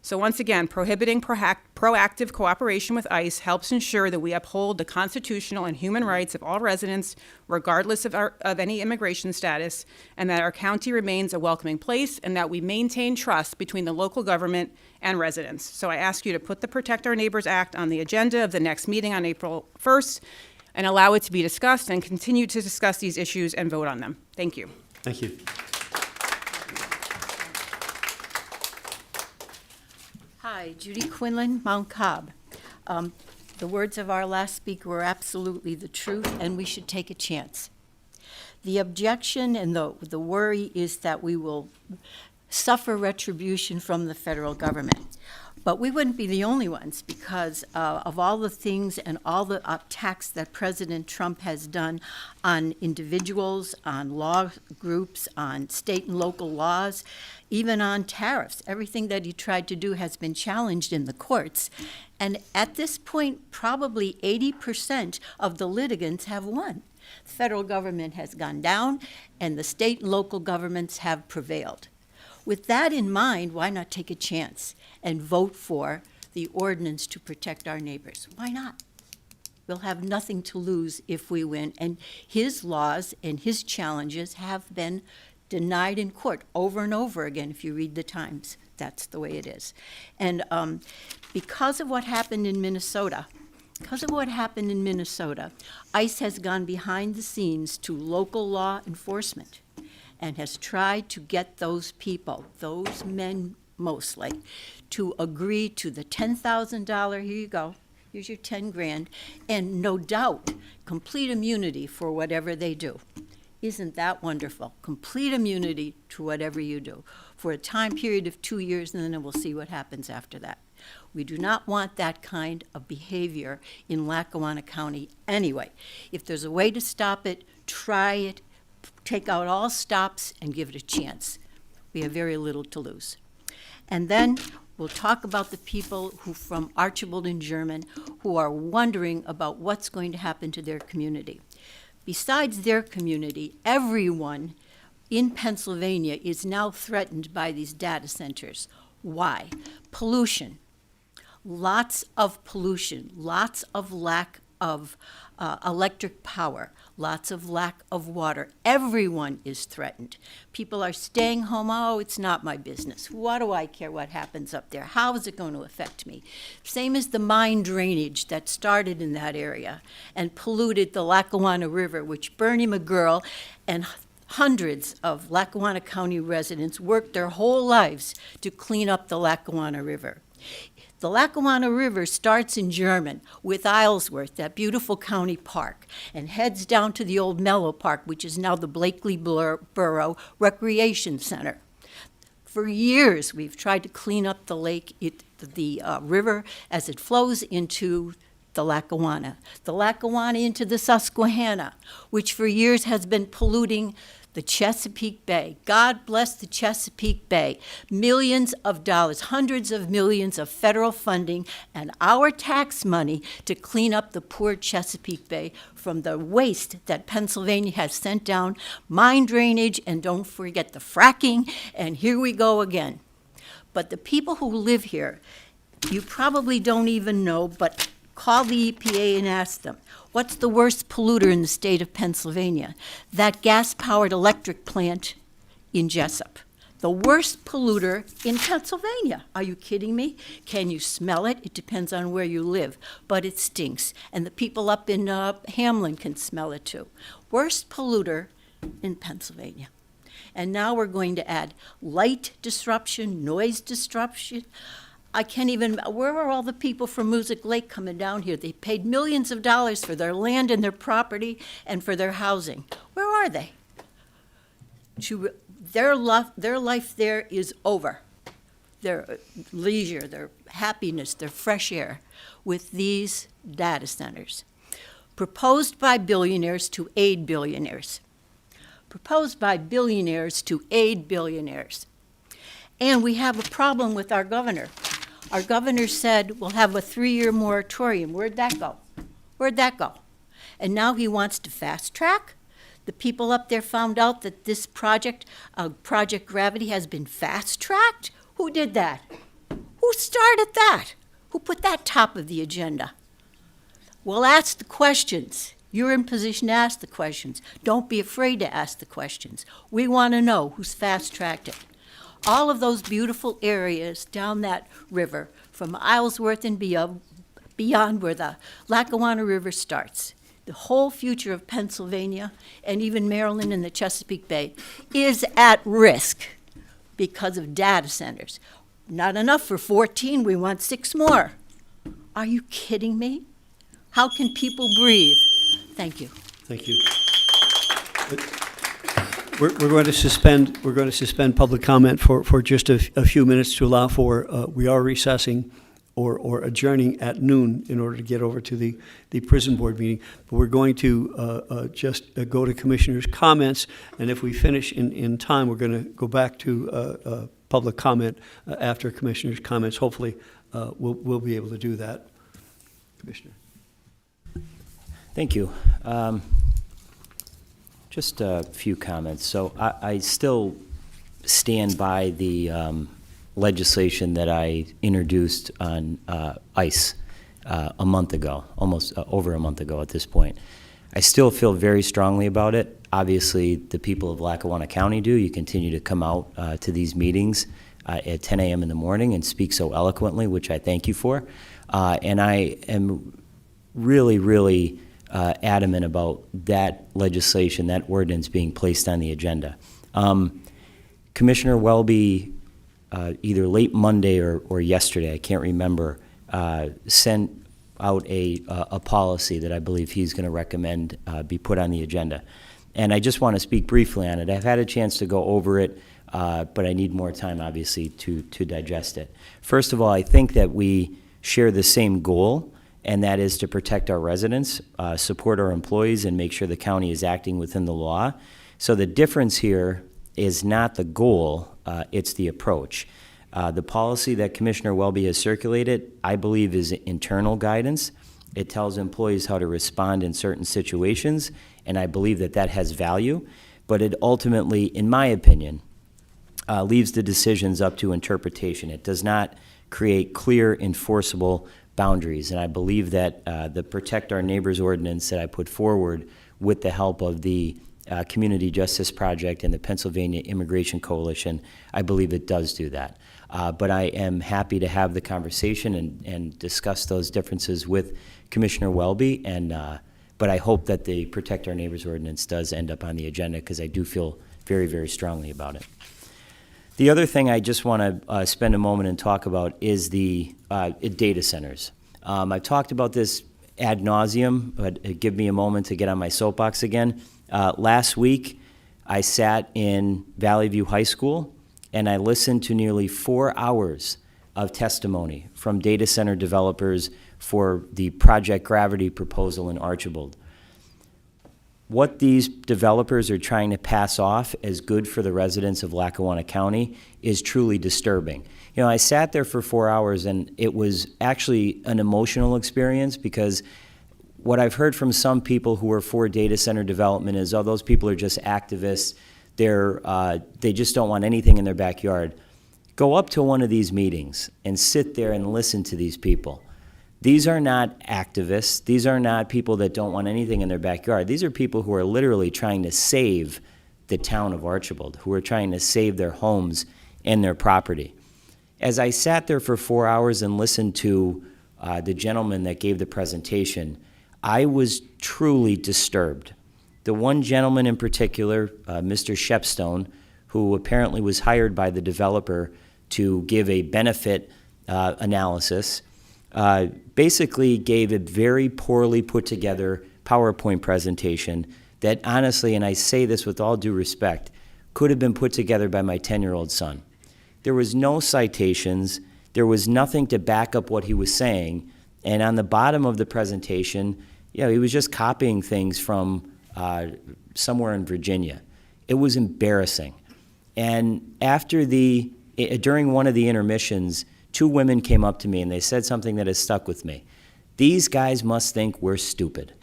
So once again, prohibiting proactive cooperation with ICE helps ensure that we uphold the constitutional and human rights of all residents, regardless of any immigration status, and that our county remains a welcoming place, and that we maintain trust between the local government and residents. So I ask you to put the Protect Our Neighbors Act on the agenda of the next meeting on April 1st, and allow it to be discussed and continue to discuss these issues and vote on them. Thank you. Thank you. Hi, Judy Quinlan, Mount Cobb. The words of our last speaker were absolutely the truth, and we should take a chance. The objection and the worry is that we will suffer retribution from the federal government. But we wouldn't be the only ones because of all the things and all the attacks that President Trump has done on individuals, on law groups, on state and local laws, even on tariffs. Everything that he tried to do has been challenged in the courts. And at this point, probably 80% of the litigants have won. The federal government has gone down, and the state and local governments have prevailed. With that in mind, why not take a chance and vote for the ordinance to protect our neighbors? Why not? We'll have nothing to lose if we win. And his laws and his challenges have been denied in court over and over again. If you read the Times, that's the way it is. And because of what happened in Minnesota, ICE has gone behind the scenes to local law enforcement and has tried to get those people, those men mostly, to agree to the $10,000, here you go, here's your 10 grand, and no doubt, complete immunity for whatever they do. Isn't that wonderful? Complete immunity to whatever you do for a time period of 2 years, and then we'll see what happens after that. We do not want that kind of behavior in Lackawanna County anyway. If there's a way to stop it, try it, take out all stops and give it a chance. We have very little to lose. And then we'll talk about the people who from Archibald and German who are wondering about what's going to happen to their community. Besides their community, everyone in Pennsylvania is now threatened by these data centers. Why? Pollution. Lots of pollution, lots of lack of electric power, lots of lack of water. Everyone is threatened. People are staying home. Oh, it's not my business. What do I care what happens up there? How is it going to affect me? Same as the mine drainage that started in that area and polluted the Lackawanna River, which Bernie McGurl and hundreds of Lackawanna County residents worked their whole lives to clean up the Lackawanna River. The Lackawanna River starts in German with Islesworth, that beautiful county park, and heads down to the old Mellow Park, which is now the Blakely Borough Recreation Center. For years, we've tried to clean up the lake, the river, as it flows into the Lackawanna into the Susquehanna, which for years has been polluting the Chesapeake Bay. God bless the Chesapeake Bay. Millions of dollars, hundreds of millions of federal funding and our tax money to clean up the poor Chesapeake Bay from the waste that Pennsylvania has sent down, mine drainage, and don't forget the fracking, and here we go again. But the people who live here, you probably don't even know, but call the EPA and ask them, what's the worst polluter in the state of Pennsylvania? That gas-powered electric plant in Jessup. The worst polluter in Pennsylvania. Are you kidding me? Can you smell it? It depends on where you live, but it stinks. And the people up in Hamlin can smell it too. Worst polluter in Pennsylvania. And now we're going to add light disruption, noise disruption. I can't even, where are all the people from Music Lake coming down here? They paid millions of dollars for their land and their property and for their housing. Where are they? Their life there is over. Their leisure, their happiness, their fresh air with these data centers. Proposed by billionaires to aid billionaires. Proposed by billionaires to aid billionaires. And we have a problem with our governor. Our governor said we'll have a 3-year moratorium. Where'd that go? Where'd that go? And now he wants to fast track. The people up there found out that this project, Project Gravity, has been fast tracked. Who did that? Who started that? Who put that top of the agenda? Well, ask the questions. You're in position to ask the questions. Don't be afraid to ask the questions. We want to know who's fast tracked it. All of those beautiful areas down that river, from Islesworth and beyond where the Lackawanna River starts, the whole future of Pennsylvania and even Maryland and the Chesapeake Bay is at risk because of data centers. Not enough for 14, we want 6 more. Are you kidding me? How can people breathe? Thank you. Thank you. We're going to suspend public comment for just a few minutes to allow for, we are recessing or adjourning at noon in order to get over to the prison board meeting. But we're going to just go to commissioners' comments, and if we finish in time, we're going to go back to public comment after commissioners' comments. Hopefully, we'll be able to do that. Commissioner. Thank you. Just a few comments. So I still stand by the legislation that I introduced on ICE a month ago, almost over a month ago at this point. I still feel very strongly about it. Obviously, the people of Lackawanna County do. You continue to come out to these meetings at 10 a.m. in the morning and speak so eloquently, which I thank you for. And I am really, really adamant about that legislation, that ordinance being placed on the agenda. Commissioner Welby, either late Monday or yesterday, I can't remember, sent out a policy that I believe he's going to recommend be put on the agenda. And I just want to speak briefly on it. I've had a chance to go over it, but I need more time, obviously, to digest it. First of all, I think that we share the same goal, and that is to protect our residents, support our employees, and make sure the county is acting within the law. So the difference here is not the goal, it's the approach. The policy that Commissioner Welby has circulated, I believe, is internal guidance. It tells employees how to respond in certain situations, and I believe that that has value. But it ultimately, in my opinion, leaves the decisions up to interpretation. It does not create clear, enforceable boundaries. And I believe that the Protect Our Neighbors ordinance that I put forward with the help of the Community Justice Project and the Pennsylvania Immigration Coalition, I believe it does do that. But I am happy to have the conversation and discuss those differences with Commissioner Welby. But I hope that the Protect Our Neighbors ordinance does end up on the agenda, because I do feel very, very strongly about it. The other thing I just want to spend a moment and talk about is the data centers. I've talked about this ad nauseum, but give me a moment to get on my soapbox again. Last week, I sat in Valley View High School, and I listened to nearly 4 hours of testimony from data center developers for the Project Gravity proposal in Archibald. What these developers are trying to pass off as good for the residents of Lackawanna County is truly disturbing. You know, I sat there for 4 hours, and it was actually an emotional experience, because what I've heard from some people who are for data center development is, oh, those people are just activists. They just don't want anything in their backyard. Go up to one of these meetings and sit there and listen to these people. These are not activists. These are not people that don't want anything in their backyard. These are people who are literally trying to save the town of Archibald, who are trying to save their homes and their property. As I sat there for 4 hours and listened to the gentleman that gave the presentation, I was truly disturbed. The one gentleman in particular, Mr. Shepstone, who apparently was hired by the developer to give a benefit analysis, basically gave a very poorly put together PowerPoint presentation that honestly, and I say this with all due respect, could have been put together by my 10-year-old son. There was no citations, there was nothing to back up what he was saying, and on the bottom of the presentation, he was just copying things from somewhere in Virginia. It was embarrassing. And during one of the intermissions, 2 women came up to me and they said something that has stuck with me. These guys must think we're stupid.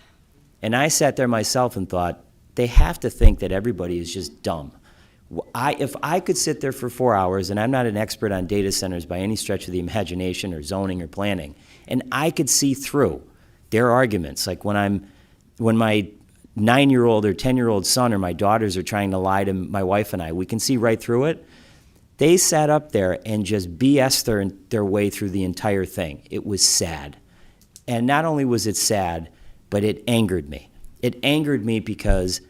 And I sat there myself and thought, they have to think that everybody is just dumb. If I could sit there for 4 hours, and I'm not an expert on data centers by any stretch of the imagination or zoning or planning, and I could see through their arguments, like when my 9-year-old or 10-year-old son or my daughters are trying to lie to my wife and I, we can see right through it. They sat up there and just BS'd their way through the entire thing. It was sad. And not only was it sad, but it angered me. It angered me because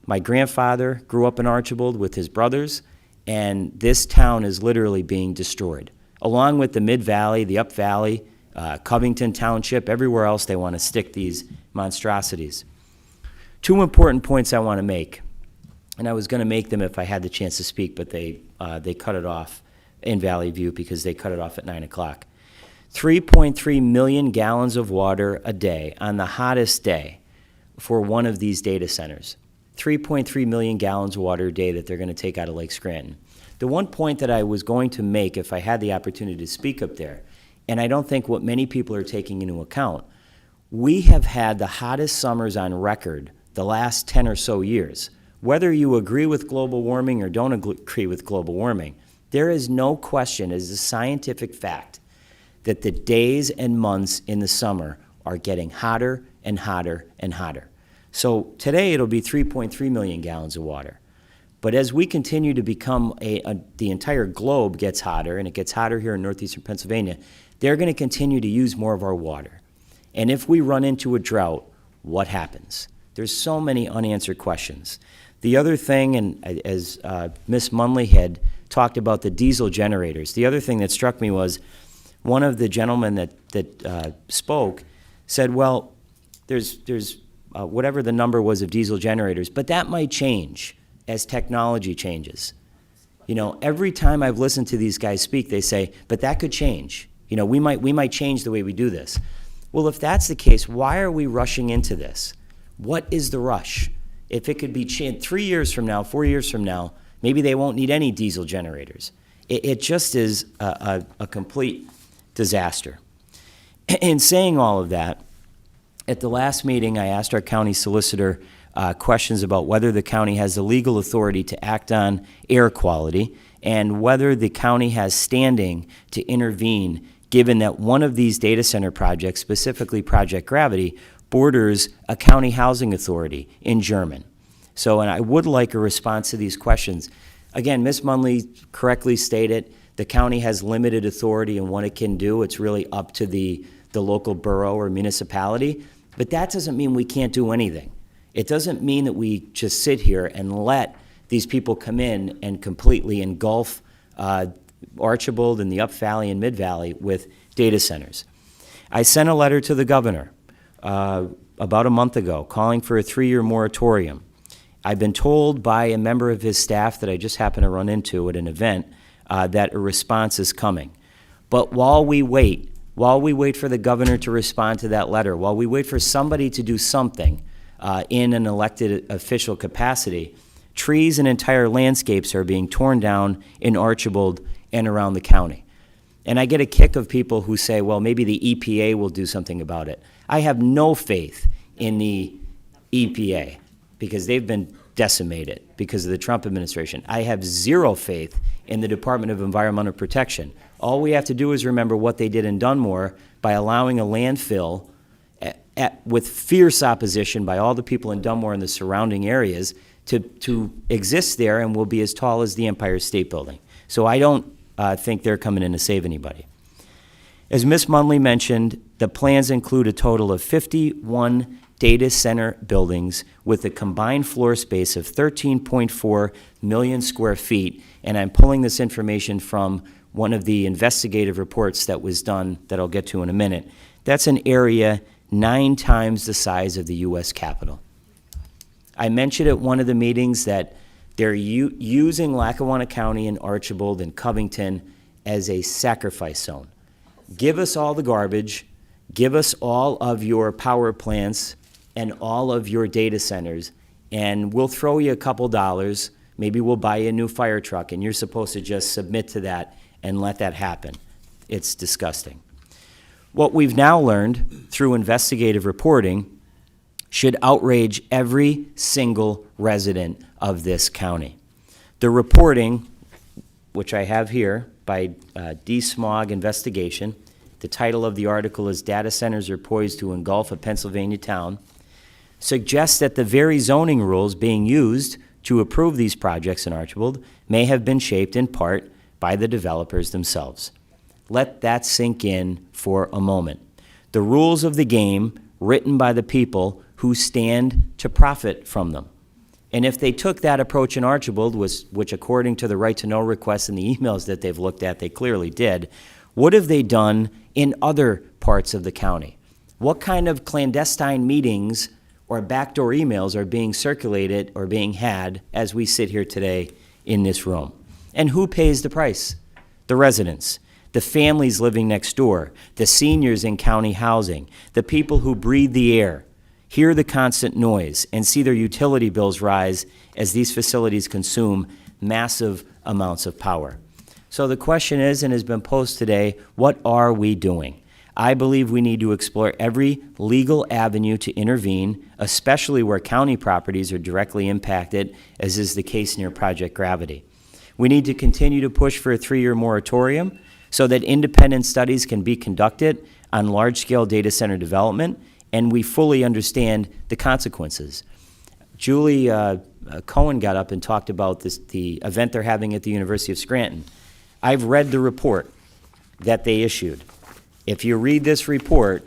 my grandfather grew up in Archibald with his brothers, and this town is literally being destroyed. Along with the Mid-Valley, the Up Valley, Covington Township, everywhere else they want to stick these monstrosities. 2 important points I want to make. and I was going to make them if I had the chance to speak, but they cut it off in Valley View because they cut it off at 9 o'clock. 3.3 million gallons of water a day on the hottest day for one of these data centers. 3.3 million gallons of water a day that they're going to take out of Lake Scranton. The one point that I was going to make if I had the opportunity to speak up there, and I don't think what many people are taking into account, we have had the hottest summers on record the last 10 or so years. Whether you agree with global warming or don't agree with global warming, there is no question, it is a scientific fact, that the days and months in the summer are getting hotter and hotter and hotter. So today it'll be 3.3 million gallons of water. But as we continue to become, the entire globe gets hotter, and it gets hotter here in northeastern Pennsylvania, they're going to continue to use more of our water. And if we run into a drought, what happens? There's so many unanswered questions. The other thing, and as Ms. Munley had talked about the diesel generators, the other thing that struck me was one of the gentlemen that spoke said, well, there's whatever the number was of diesel generators, but that might change as technology changes. You know, every time I've listened to these guys speak, they say, but that could change. You know, we might change the way we do this. Well, if that's the case, why are we rushing into this? What is the rush? If it could be 3 years from now, 4 years from now, maybe they won't need any diesel generators. It just is a complete disaster. In saying all of that, at the last meeting, I asked our county solicitor questions about whether the county has the legal authority to act on air quality and whether the county has standing to intervene, given that one of these data center projects, specifically Project Gravity, borders a county housing authority in German. So, and I would like a response to these questions. Again, Ms. Munley correctly stated the county has limited authority in what it can do. It's really up to the local borough or municipality. But that doesn't mean we can't do anything. It doesn't mean that we just sit here and let these people come in and completely engulf Archibald and the Up Valley and Mid Valley with data centers. I sent a letter to the governor about a month ago calling for a 3-year moratorium. I've been told by a member of his staff that I just happened to run into at an event that a response is coming. But while we wait for the governor to respond to that letter, while we wait for somebody to do something in an elected official capacity, trees and entire landscapes are being torn down in Archibald and around the county. And I get a kick of people who say, well, maybe the EPA will do something about it. I have no faith in the EPA because they've been decimated because of the Trump administration. I have zero faith in the Department of Environmental Protection. All we have to do is remember what they did in Dunmore by allowing a landfill with fierce opposition by all the people in Dunmore and the surrounding areas to exist there and will be as tall as the Empire State Building. So I don't think they're coming in to save anybody. As Ms. Munley mentioned, the plans include a total of 51 data center buildings with a combined floor space of 13.4 million square feet, and I'm pulling this information from one of the investigative reports that was done that I'll get to in a minute. That's an area 9 times the size of the U.S. Capitol. I mentioned at one of the meetings that they're using Lackawanna County and Archibald and Covington as a sacrifice zone. Give us all the garbage, give us all of your power plants and all of your data centers, and we'll throw you a couple dollars. Maybe we'll buy you a new fire truck, and you're supposed to just submit to that and let that happen. It's disgusting. What we've now learned through investigative reporting should outrage every single resident of this county. The reporting, which I have here by D-Smog Investigation, the title of the article is Data Centers Are Poised to Engulf a Pennsylvania Town, suggests that the very zoning rules being used to approve these projects in Archibald may have been shaped in part by the developers themselves. Let that sink in for a moment. The rules of the game written by the people who stand to profit from them. And if they took that approach in Archibald, which according to the right to know requests and the emails that they've looked at, they clearly did, what have they done in other parts of the county? What kind of clandestine meetings or backdoor emails are being circulated or being had as we sit here today in this room. And who pays the price? The residents, the families living next door, the seniors in county housing, the people who breathe the air, hear the constant noise, and see their utility bills rise as these facilities consume massive amounts of power. So the question is, and has been posed today, what are we doing? I believe we need to explore every legal avenue to intervene, especially where county properties are directly impacted, as is the case near Project Gravity. We need to continue to push for a 3-year moratorium so that independent studies can be conducted on large-scale data center development, and we fully understand the consequences. Julie Cohen got up and talked about the event they're having at the University of Scranton. I've read the report that they issued. If you read this report,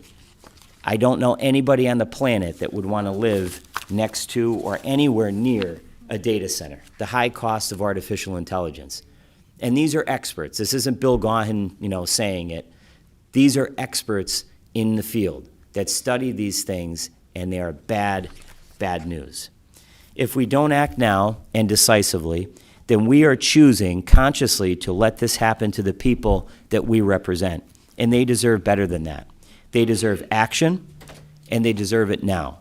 I don't know anybody on the planet that would want to live next to or anywhere near a data center, the high cost of artificial intelligence. And these are experts. This isn't Bill Gaughan, saying it. These are experts in the field that study these things, and they are bad, bad news. If we don't act now and decisively, then we are choosing consciously to let this happen to the people that we represent. And they deserve better than that. They deserve action, and they deserve it now.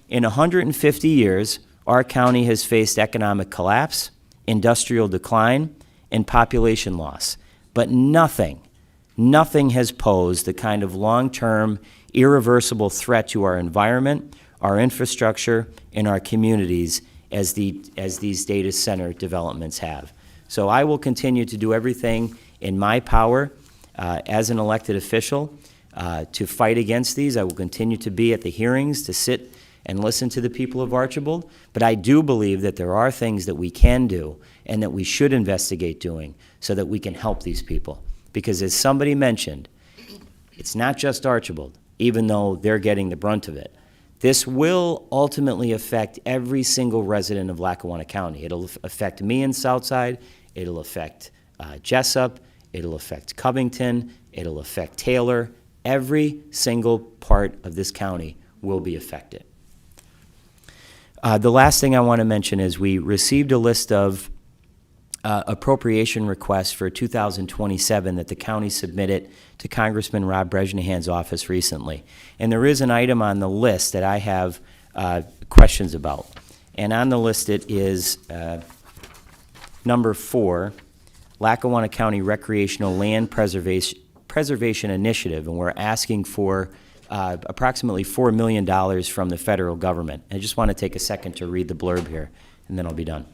In 150 years, our county has faced economic collapse, industrial decline, and population loss. But nothing has posed the kind of long-term, irreversible threat to our environment, our infrastructure, and our communities as these data center developments have. So I will continue to do everything in my power as an elected official to fight against these. I will continue to be at the hearings to sit and listen to the people of Archibald, but I do believe that there are things that we can do and that we should investigate doing so that we can help these people. Because as somebody mentioned, it's not just Archibald, even though they're getting the brunt of it. This will ultimately affect every single resident of Lackawanna County. It'll affect me in Southside, it'll affect Jessup, it'll affect Covington, it'll affect Taylor. Every single part of this county will be affected. The last thing I want to mention is we received a list of appropriation requests for 2027 that the county submitted to Congressman Rob Bresnahan's office recently. And there is an item on the list that I have questions about. And on the list it is number 4, Lackawanna County Recreational Land Preservation Initiative, and we're asking for approximately $4 million from the federal government. I just want to take a second to read the blurb here, and then I'll be done.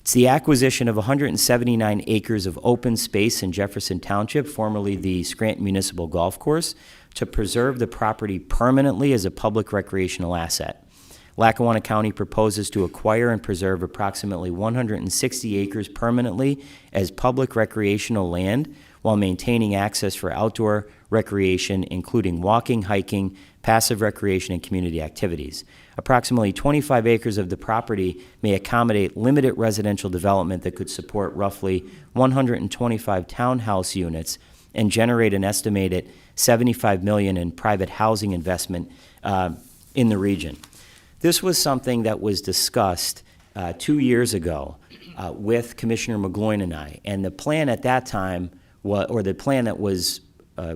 It's the acquisition of 179 acres of open space in Jefferson Township, formerly the Scranton Municipal Golf Course, to preserve the property permanently as a public recreational asset. Lackawanna County proposes to acquire and preserve approximately 160 acres permanently as public recreational land while maintaining access for outdoor recreation, including walking, hiking, passive recreation, and community activities. Approximately 25 acres of the property may accommodate limited residential development that could support roughly 125 townhouse units and generate an estimated $75 million in private housing investment in the region. This was something that was discussed 2 years ago with Commissioner McGloin and I, and the plan at that time, the plan that was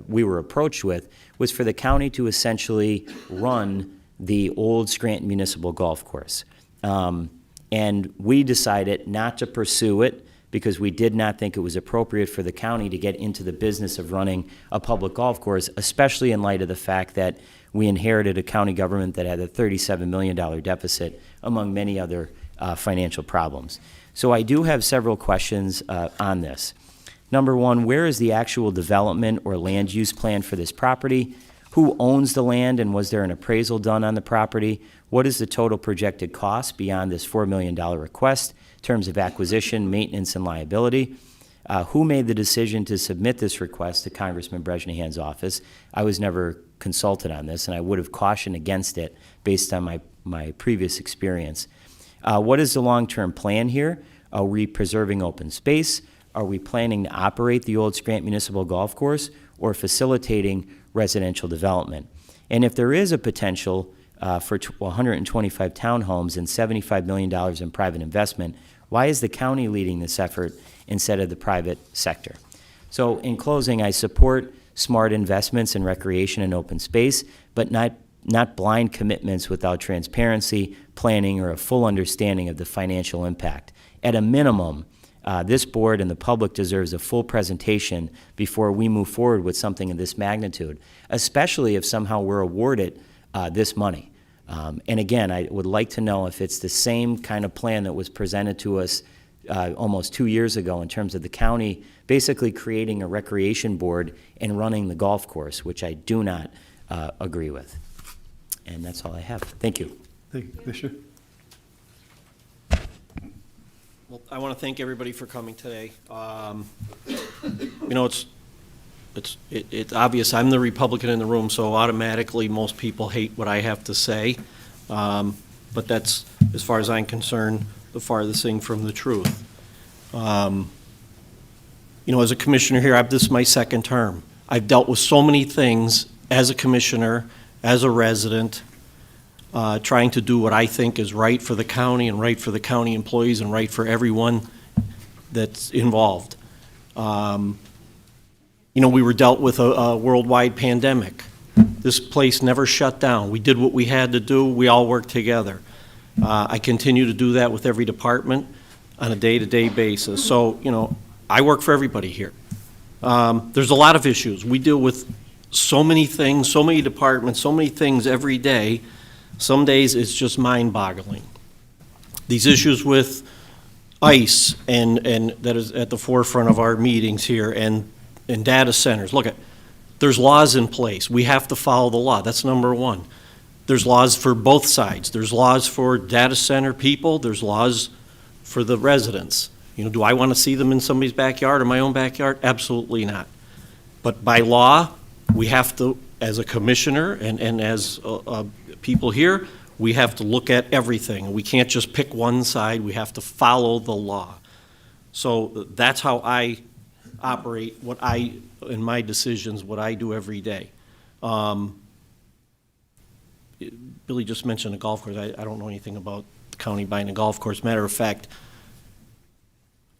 we were approached with, was for the county to essentially run the old Scranton Municipal Golf Course. And we decided not to pursue it because we did not think it was appropriate for the county to get into the business of running a public golf course, especially in light of the fact that we inherited a county government that had a $37 million deficit, among many other financial problems. So I do have several questions on this. Number one, where is the actual development or land use plan for this property? Who owns the land, and was there an appraisal done on the property? What is the total projected cost beyond this $4 million request in terms of acquisition, maintenance, and liability? Who made the decision to submit this request to Congressman Bresnahan's office? I was never consulted on this, and I would have cautioned against it based on my previous experience. What is the long-term plan here? Are we preserving open space? Are we planning to operate the old Scranton Municipal Golf Course or facilitating residential development? And if there is a potential for 125 townhomes and $75 million in private investment. Why is the county leading this effort instead of the private sector? So in closing, I support smart investments in recreation and open space, but not blind commitments without transparency, planning, or a full understanding of the financial impact. At a minimum, this board and the public deserves a full presentation before we move forward with something of this magnitude, especially if somehow we're awarded this money. And again, I would like to know if it's the same kind of plan that was presented to us almost 2 years ago in terms of the county basically creating a recreation board and running the golf course, which I do not agree with. And that's all I have. Thank you. Thank you, Commissioner. Well, I want to thank everybody for coming today. You know, it's obvious I'm the Republican in the room, so automatically most people hate what I have to say. But that's, as far as I'm concerned, the farthest thing from the truth. You know, as a commissioner here, this is my second term. I've dealt with so many things as a commissioner, as a resident, trying to do what I think is right for the county and right for the county employees and right for everyone that's involved. You know, we were dealt with a worldwide pandemic. This place never shut down. We did what we had to do. We all worked together. I continue to do that with every department on a day-to-day basis. So, you know, I work for everybody here. There's a lot of issues. We deal with so many things, so many departments, so many things every day. Some days it's just mind-boggling. These issues with ICE and that is at the forefront of our meetings here and data centers. Look, there's laws in place. We have to follow the law. That's number one. There's laws for both sides. There's laws for data center people. There's laws for the residents. You know, do I want to see them in somebody's backyard or my own backyard? Absolutely not. But by law, we have to, as a commissioner and as people here, we have to look at everything. We can't just pick one side. We have to follow the law. So that's how I operate, in my decisions, what I do every day. Billy just mentioned a golf course. I don't know anything about the county buying a golf course. Matter of fact,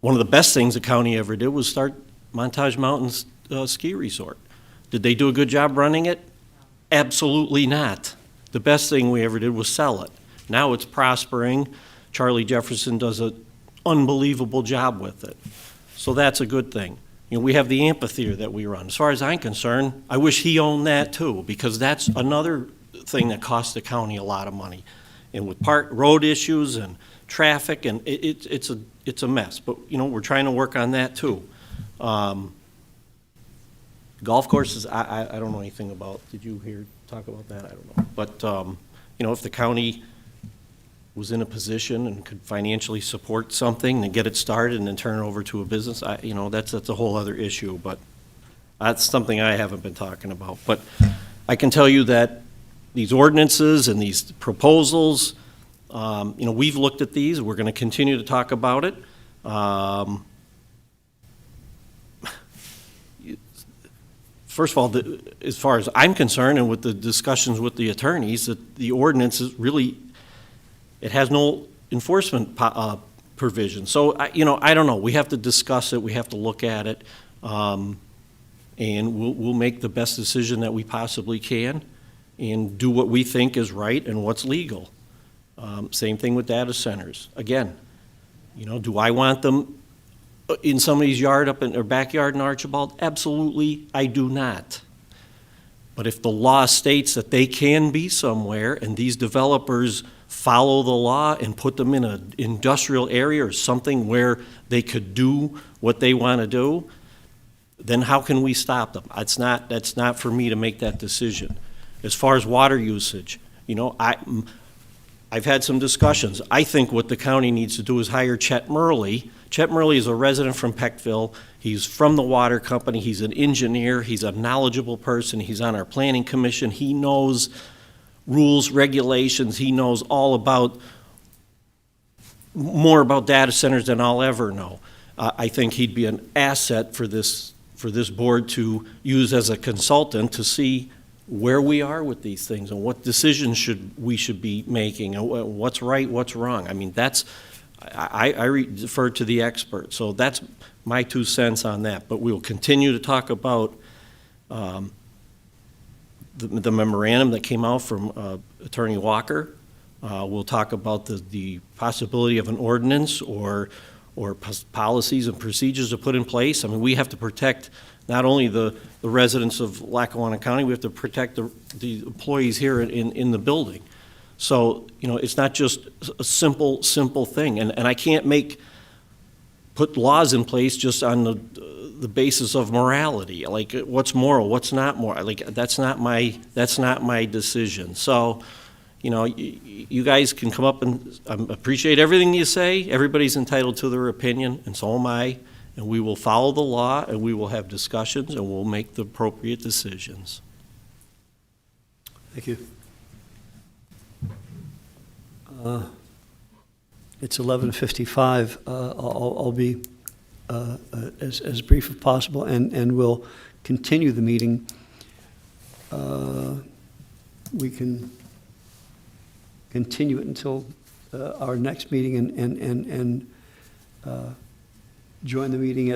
one of the best things the county ever did was start Montage Mountains Ski Resort. Did they do a good job running it? Absolutely not. The best thing we ever did was sell it. Now it's prospering. Charlie Jefferson does an unbelievable job with it. So that's a good thing. You know, we have the amphitheater that we run. As far as I'm concerned, I wish he owned that too, because that's another thing that costs the county a lot of money. And with road issues and traffic, and it's a mess. But, you know, we're trying to work on that too. Golf courses, I don't know anything about. Did you talk about that? I don't know. But, you know, if the county was in a position and could financially support something and get it started and then turn it over to a business, you know, that's a whole other issue. But that's something I haven't been talking about. But I can tell you that these ordinances and these proposals, you know, we've looked at these. We're going to continue to talk about it. First of all, as far as I'm concerned, and with the discussions with the attorneys, that the ordinance is really, it has no enforcement provision. So, you know, I don't know. We have to discuss it. We have to look at it, and we'll make the best decision that we possibly can, and do what we think is right and what's legal. Same thing with data centers. Again, you know, do I want them in somebody's yard up in their backyard in Archibald? Absolutely, I do not. But if the law states that they can be somewhere and these developers follow the law and put them in an industrial area or something where they could do what they want to do, then how can we stop them? That's not for me to make that decision. As far as water usage, you know, I've had some discussions. I think what the county needs to do is hire Chet Murley. Chet Murley is a resident from Peckville. He's from the water company. He's an engineer. He's a knowledgeable person. He's on our planning commission. He knows rules, regulations. He knows all about, more about data centers than I'll ever know. I think he'd be an asset for this board to use as a consultant to see where we are with these things and what decisions we should be making and what's right, what's wrong. I mean, that's, I refer to the experts, so that's my 2 cents on that. But we'll continue to talk about the memorandum that came out from Attorney Walker. We'll talk about the possibility of an ordinance or policies and procedures to put in place. I mean, we have to protect not only the residents of Lackawanna County, we have to protect the employees here in the building. So, you know, it's not just a simple thing. And I can't put laws in place just on the basis of morality. Like, what's moral, what's not moral. Like, that's not my decision. So, you know, you guys can come up and appreciate everything you say. Everybody's entitled to their opinion, and so am I. And we will follow the law, and we will have discussions, and we'll make the appropriate decisions. Thank you. It's 11:55. I'll be as brief as possible, and we'll continue the meeting. We can continue it until our next meeting and join the meeting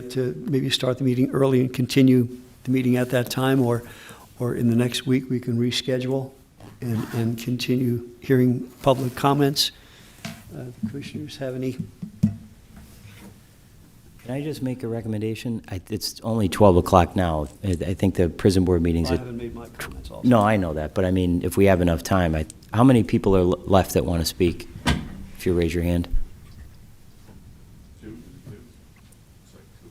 maybe start the meeting early and continue the meeting at that time, or in the next week we can reschedule and continue hearing public comments. Commissioners have any? Can I just make a recommendation? It's only 12 o'clock now. I think the prison board meetings. I haven't made my comments also. No, I know that, but I mean, if we have enough time, how many people are left that want to speak? If you raise your hand.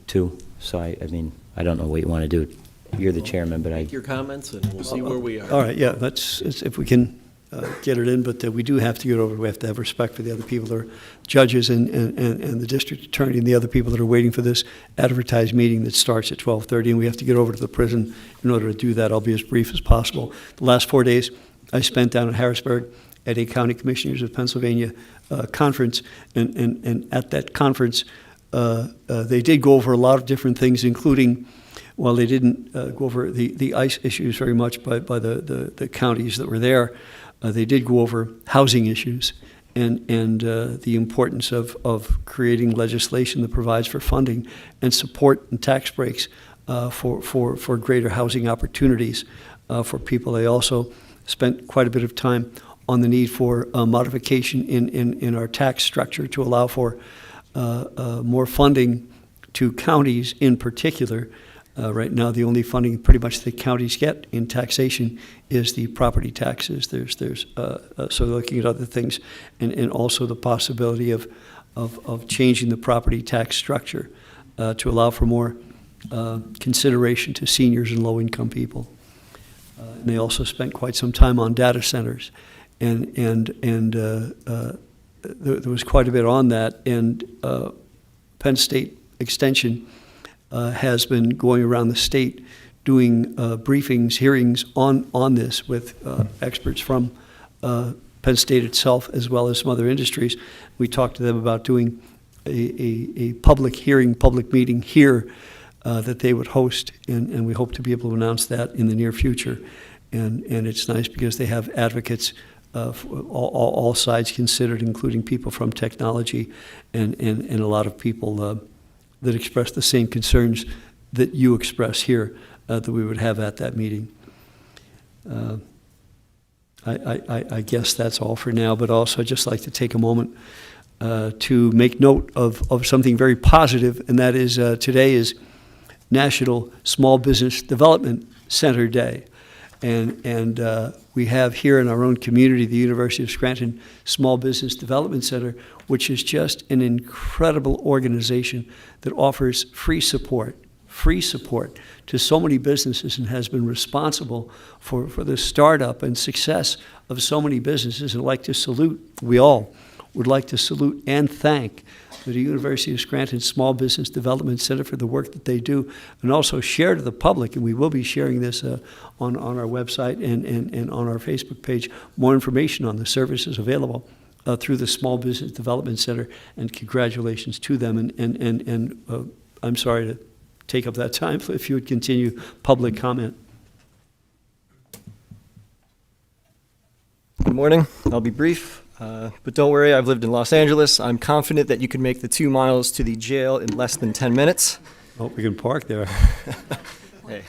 Two. So I mean, I don't know what you want to do. You're the chairman, but Make your comments, and we'll see where we are. All right, yeah, if we can get it in, but we do have to get over. We have to have respect for the other people that are judges and the district attorney and the other people that are waiting for this advertised meeting that starts at 12:30, and we have to get over to the prison in order to do that. I'll be as brief as possible. The last 4 days I spent down in Harrisburg at a County Commissioners of Pennsylvania conference, and at that conference they did go over a lot of different things, including, while they didn't go over the ICE issues very much by the counties that were there, they did go over housing issues and the importance of creating legislation that provides for funding and support and tax breaks for greater housing opportunities for people. They also spent quite a bit of time on the need for modification in our tax structure to allow for more funding to counties in particular. Right now, the only funding pretty much the counties get in taxation is the property taxes. So looking at other things, and also the possibility of changing the property tax structure to allow for more consideration to seniors and low-income people. And they also spent quite some time on data centers, and there was quite a bit on that. And Penn State Extension has been going around the state doing briefings, hearings on this with experts from Penn State itself as well as some other industries. We talked to them about doing a public hearing, public meeting here that they would host, and we hope to be able to announce that in the near future. And it's nice because they have advocates for all sides considered, including people from technology and a lot of people that express the same concerns that you express here that we would have at that meeting. I guess that's all for now, but also I'd just like to take a moment to make note of something very positive, and that is today is National Small Business Development Center Day. And we have here in our own community, the University of Scranton Small Business Development Center, which is just an incredible organization that offers free support to so many businesses and has been responsible for the startup and success of so many businesses. And I'd like to salute, we all would like to salute and thank the University of Scranton Small Business Development Center for the work that they do, and also share to the public, and we will be sharing this on our website and on our Facebook page, more information on the services available through the Small Business Development Center, and congratulations to them. And I'm sorry to take up that time, if you would continue public comment. morning. I'll be brief, but don't worry, I've lived in Los Angeles. I'm confident that you can make the 2 miles to the jail in less than 10 minutes. Oh, we can park there. Hey.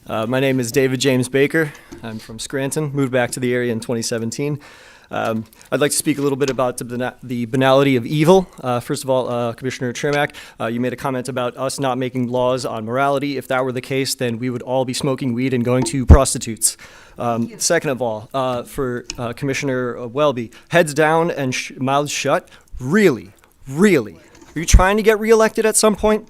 My name is David James Baker. I'm from Scranton, moved back to the area in 2017. I'd like to speak a little bit about the banality of evil. First of all, Commissioner Chermak, you made a comment about us not making laws on morality. If that were the case, then we would all be smoking weed and going to prostitutes. Second of all, for Commissioner Welby, heads down and mouths shut. Really? Really? Are you trying to get reelected at some point?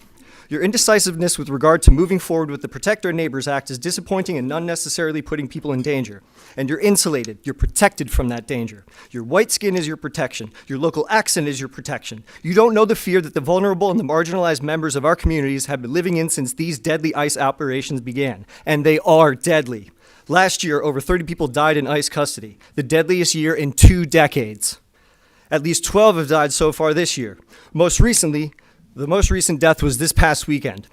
Your indecisiveness with regard to moving forward with the Protect Our Neighbors Act is disappointing and unnecessarily putting people in danger. And you're insulated. You're protected from that danger. Your white skin is your protection. Your local accent is your protection. You don't know the fear that the vulnerable and the marginalized members of our communities have been living in since these deadly ICE operations began. And they are deadly. Last year, over 30 people died in ICE custody, the deadliest year in 2 decades. At least 12 have died so far this year. The most recent death was this past weekend.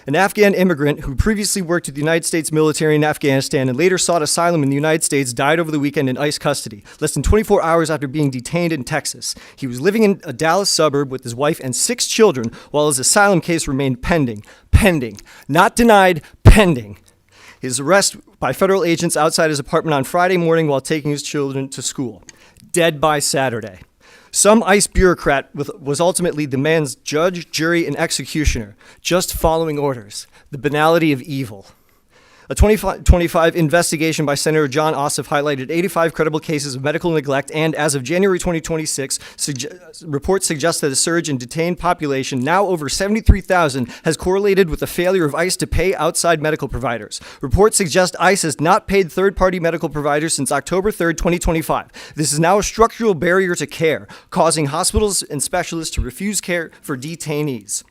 An Afghan immigrant who previously worked with the United States military in Afghanistan and later sought asylum in the United States died over the weekend in ICE custody, less than 24 hours after being detained in Texas. He was living in a Dallas suburb with his wife and 6 children while his asylum case remained pending. Pending. Not denied, pending. His arrest by federal agents outside his apartment on Friday morning while taking his children to school. Dead by Saturday. Some ICE bureaucrat was ultimately the man's judge, jury, and executioner, just following orders. The banality of evil. A 2025 investigation by Senator John Ossoff highlighted 85 credible cases of medical neglect, and as of January 2026, reports suggest that a surge in detained population, now over 73,000, has correlated with the failure of ICE to pay outside medical providers. Reports suggest ICE has not paid third-party medical providers since October 3rd, 2025. This is now a structural barrier to care, causing hospitals and specialists to refuse care for detainees.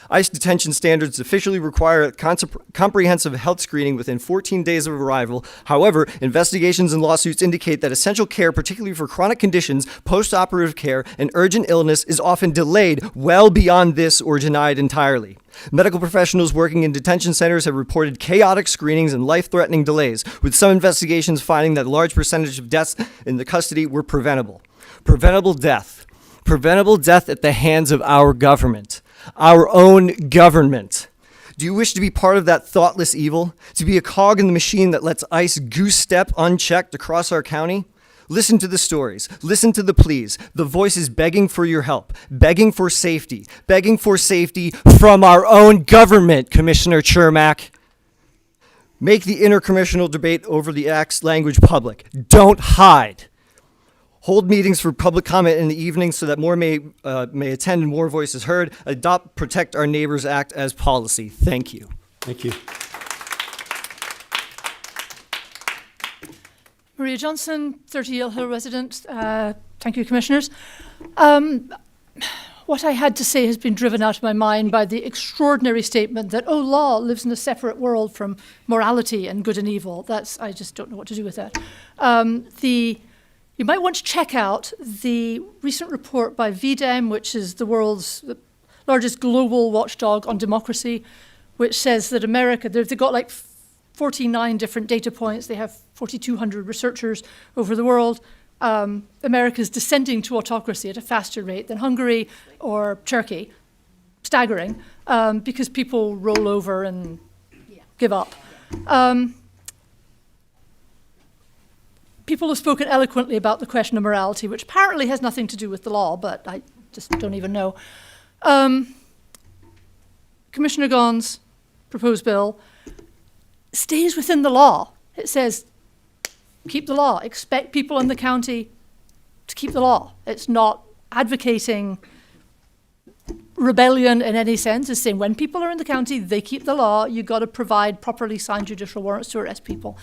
ICE detention standards officially require a comprehensive health screening within 14 days of arrival. However, investigations and lawsuits indicate that essential care, particularly for chronic conditions, post-operative care, and urgent illness, is often delayed well beyond this or denied entirely. Medical professionals working in detention centers have reported chaotic screenings and life-threatening delays, with some investigations finding that a large percentage of deaths in the custody were preventable. Preventable death. Preventable death at the hands of our government. Our own government. Do you wish to be part of that thoughtless evil? To be a cog in the machine that lets ICE goose step unchecked across our county? Listen to the stories. Listen to the pleas. The voices begging for your help. Begging for safety. Begging for safety from our own government, Commissioner Chermak. Make the intercommissional debate over the Act's language public. Don't hide. Hold meetings for public comment in the evening so that more may attend and more voices heard. Adopt Protect Our Neighbors Act as policy. Thank you. Thank you. Maria Johnson, 30 Yale Hill resident. Thank you, Commissioners. What I had to say has been driven out of my mind by the extraordinary statement that, oh, law lives in a separate world from morality and good and evil. I just don't know what to do with that. You might want to check out the recent report by VDEM, which is the world's largest global watchdog on democracy, which says that America, they've got like 49 different data points. They have 4,200 researchers over the world. America's descending to autocracy at a faster rate than Hungary or Turkey. Staggering, because people roll over and give up. People have spoken eloquently about the question of morality, which apparently has nothing to do with the law, but I just don't even know. Commissioner Gaughan's proposed bill stays within the law. It says, keep the law. Expect people in the county to keep the law. It's not advocating rebellion in any sense. It's saying when people are in the county, they keep the law. You've got to provide properly signed judicial warrants to arrest people.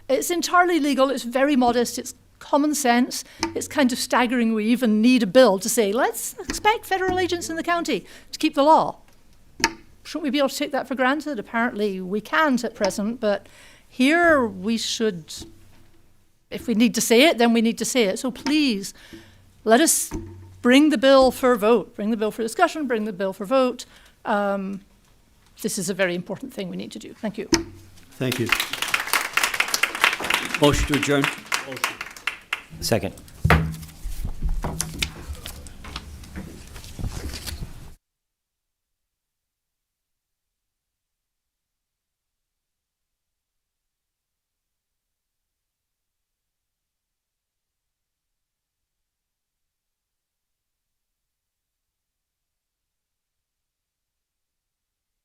It's entirely legal, it's very modest, it's common sense. It's kind of staggering we even need a bill to say, let's expect federal agents in the county to keep the law. Shouldn't we be able to take that for granted? Apparently we can't at present, but here we should, if we need to say it, then we need to say it. So please, let us bring the bill for vote, bring the bill for discussion, bring the bill for vote. This is a very important thing we need to do. Thank you. Thank you. Motion to adjourn. Second.